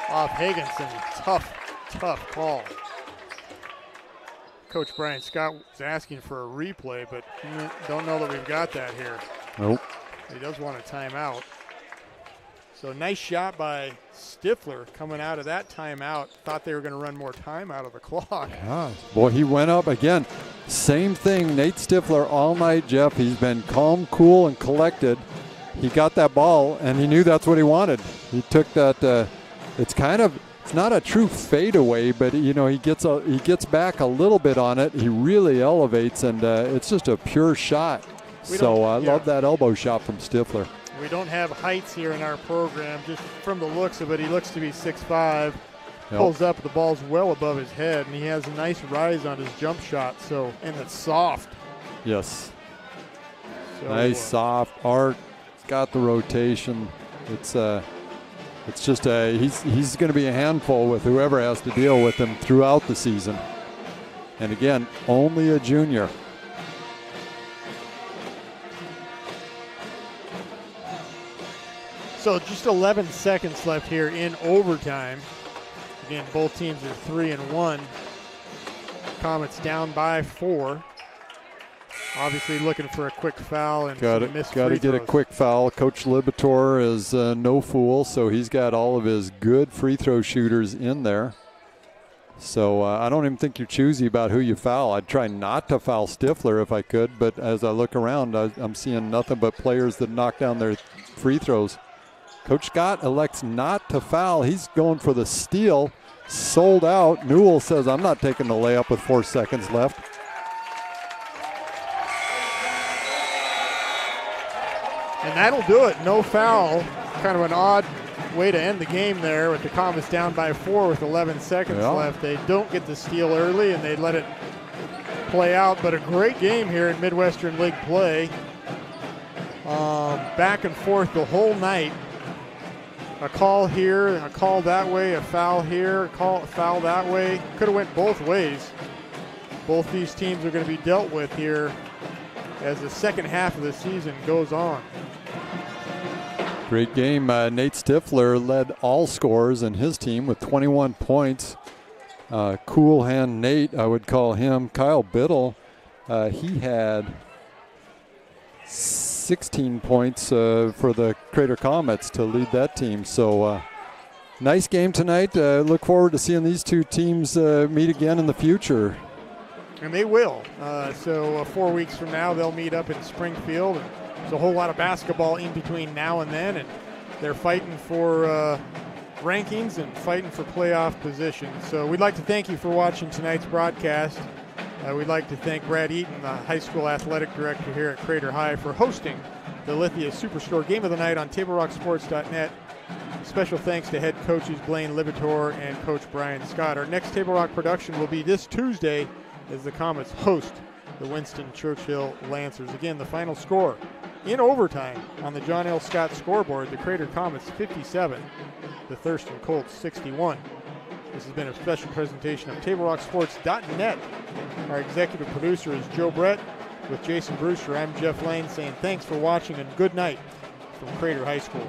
off Higginson. Tough call. Coach Brian Scott was asking for a replay, but don't know that we've got that here. Nope. He does want a timeout. So nice shot by Stifler coming out of that timeout. Thought they were going to run more time out of the clock. Boy, he went up again. Same thing, Nate Stifler all night, Jeff. He's been calm, cool, and collected. He got that ball, and he knew that's what he wanted. He took that. It's not a true fadeaway, but he gets back a little bit on it. He really elevates, and it's just a pure shot. So I love that elbow shot from Stifler. We don't have heights here in our program. Just from the looks of it, he looks to be 6'5". Pulls up, the ball's well above his head, and he has a nice rise on his jump shot. And it's soft. Yes. So, nice soft arc. Got the rotation. It's It's just he's going to be a handful with whoever has to deal with him throughout the season. And again, only a junior. So just 11 seconds left here in overtime. Again, both teams are 3-1. Comets down by 4. Obviously looking for a quick foul and got to get a quick foul. Coach Libator is no fool, so he's got all of his good free throw shooters in there. So I don't even think you're choosy about who you foul. I'd try not to foul Stifler if I could, but as I look around, I'm seeing nothing but players that knock down their free throws. Coach Scott elects not to foul. He's going for the steal. Sold out. Newell says, I'm not taking the layup with 4 seconds left. And that'll do it. No foul. Kind of an odd way to end the game there with the Comets down by 4 with 11 seconds left. They don't get the steal early and they let it play out. But a great game here in Midwestern League play. Back and forth the whole night. A call here, a call that way, a foul here, a foul that way. Could have went both ways. Both these teams are going to be dealt with here as the second half of the season goes on. Great game. Nate Stifler led all scorers in his team with 21 points. Cool hand Nate, I would call him. Kyle Biddle, he had 16 points for the Crater Comets to lead that team. So nice game tonight. Look forward to seeing these two teams meet again in the future. And they will. So 4 weeks from now, they'll meet up in Springfield. And there's a whole lot of basketball in between now and then. And they're fighting for rankings and fighting for playoff positions. So we'd like to thank you for watching tonight's broadcast. We'd like to thank Brad Eaton, the high school athletic director here at Crater High, for hosting the Lithia Superstore Game of the Night on TableRockSports.net. Special thanks to head coaches Blaine Libator and Coach Brian Scott. Our next Table Rock production will be this Tuesday as the Comets host the Winston Churchill Lancers. Again, the final score in overtime on the John L. Scott scoreboard, the Crater Comets 57, the Thurston Colts 61. This has been a special presentation of TableRockSports.net. Our executive producer is Joe Brett. With Jason Brewster, I'm Jeff Lane saying thanks for watching and good night from Crater High School.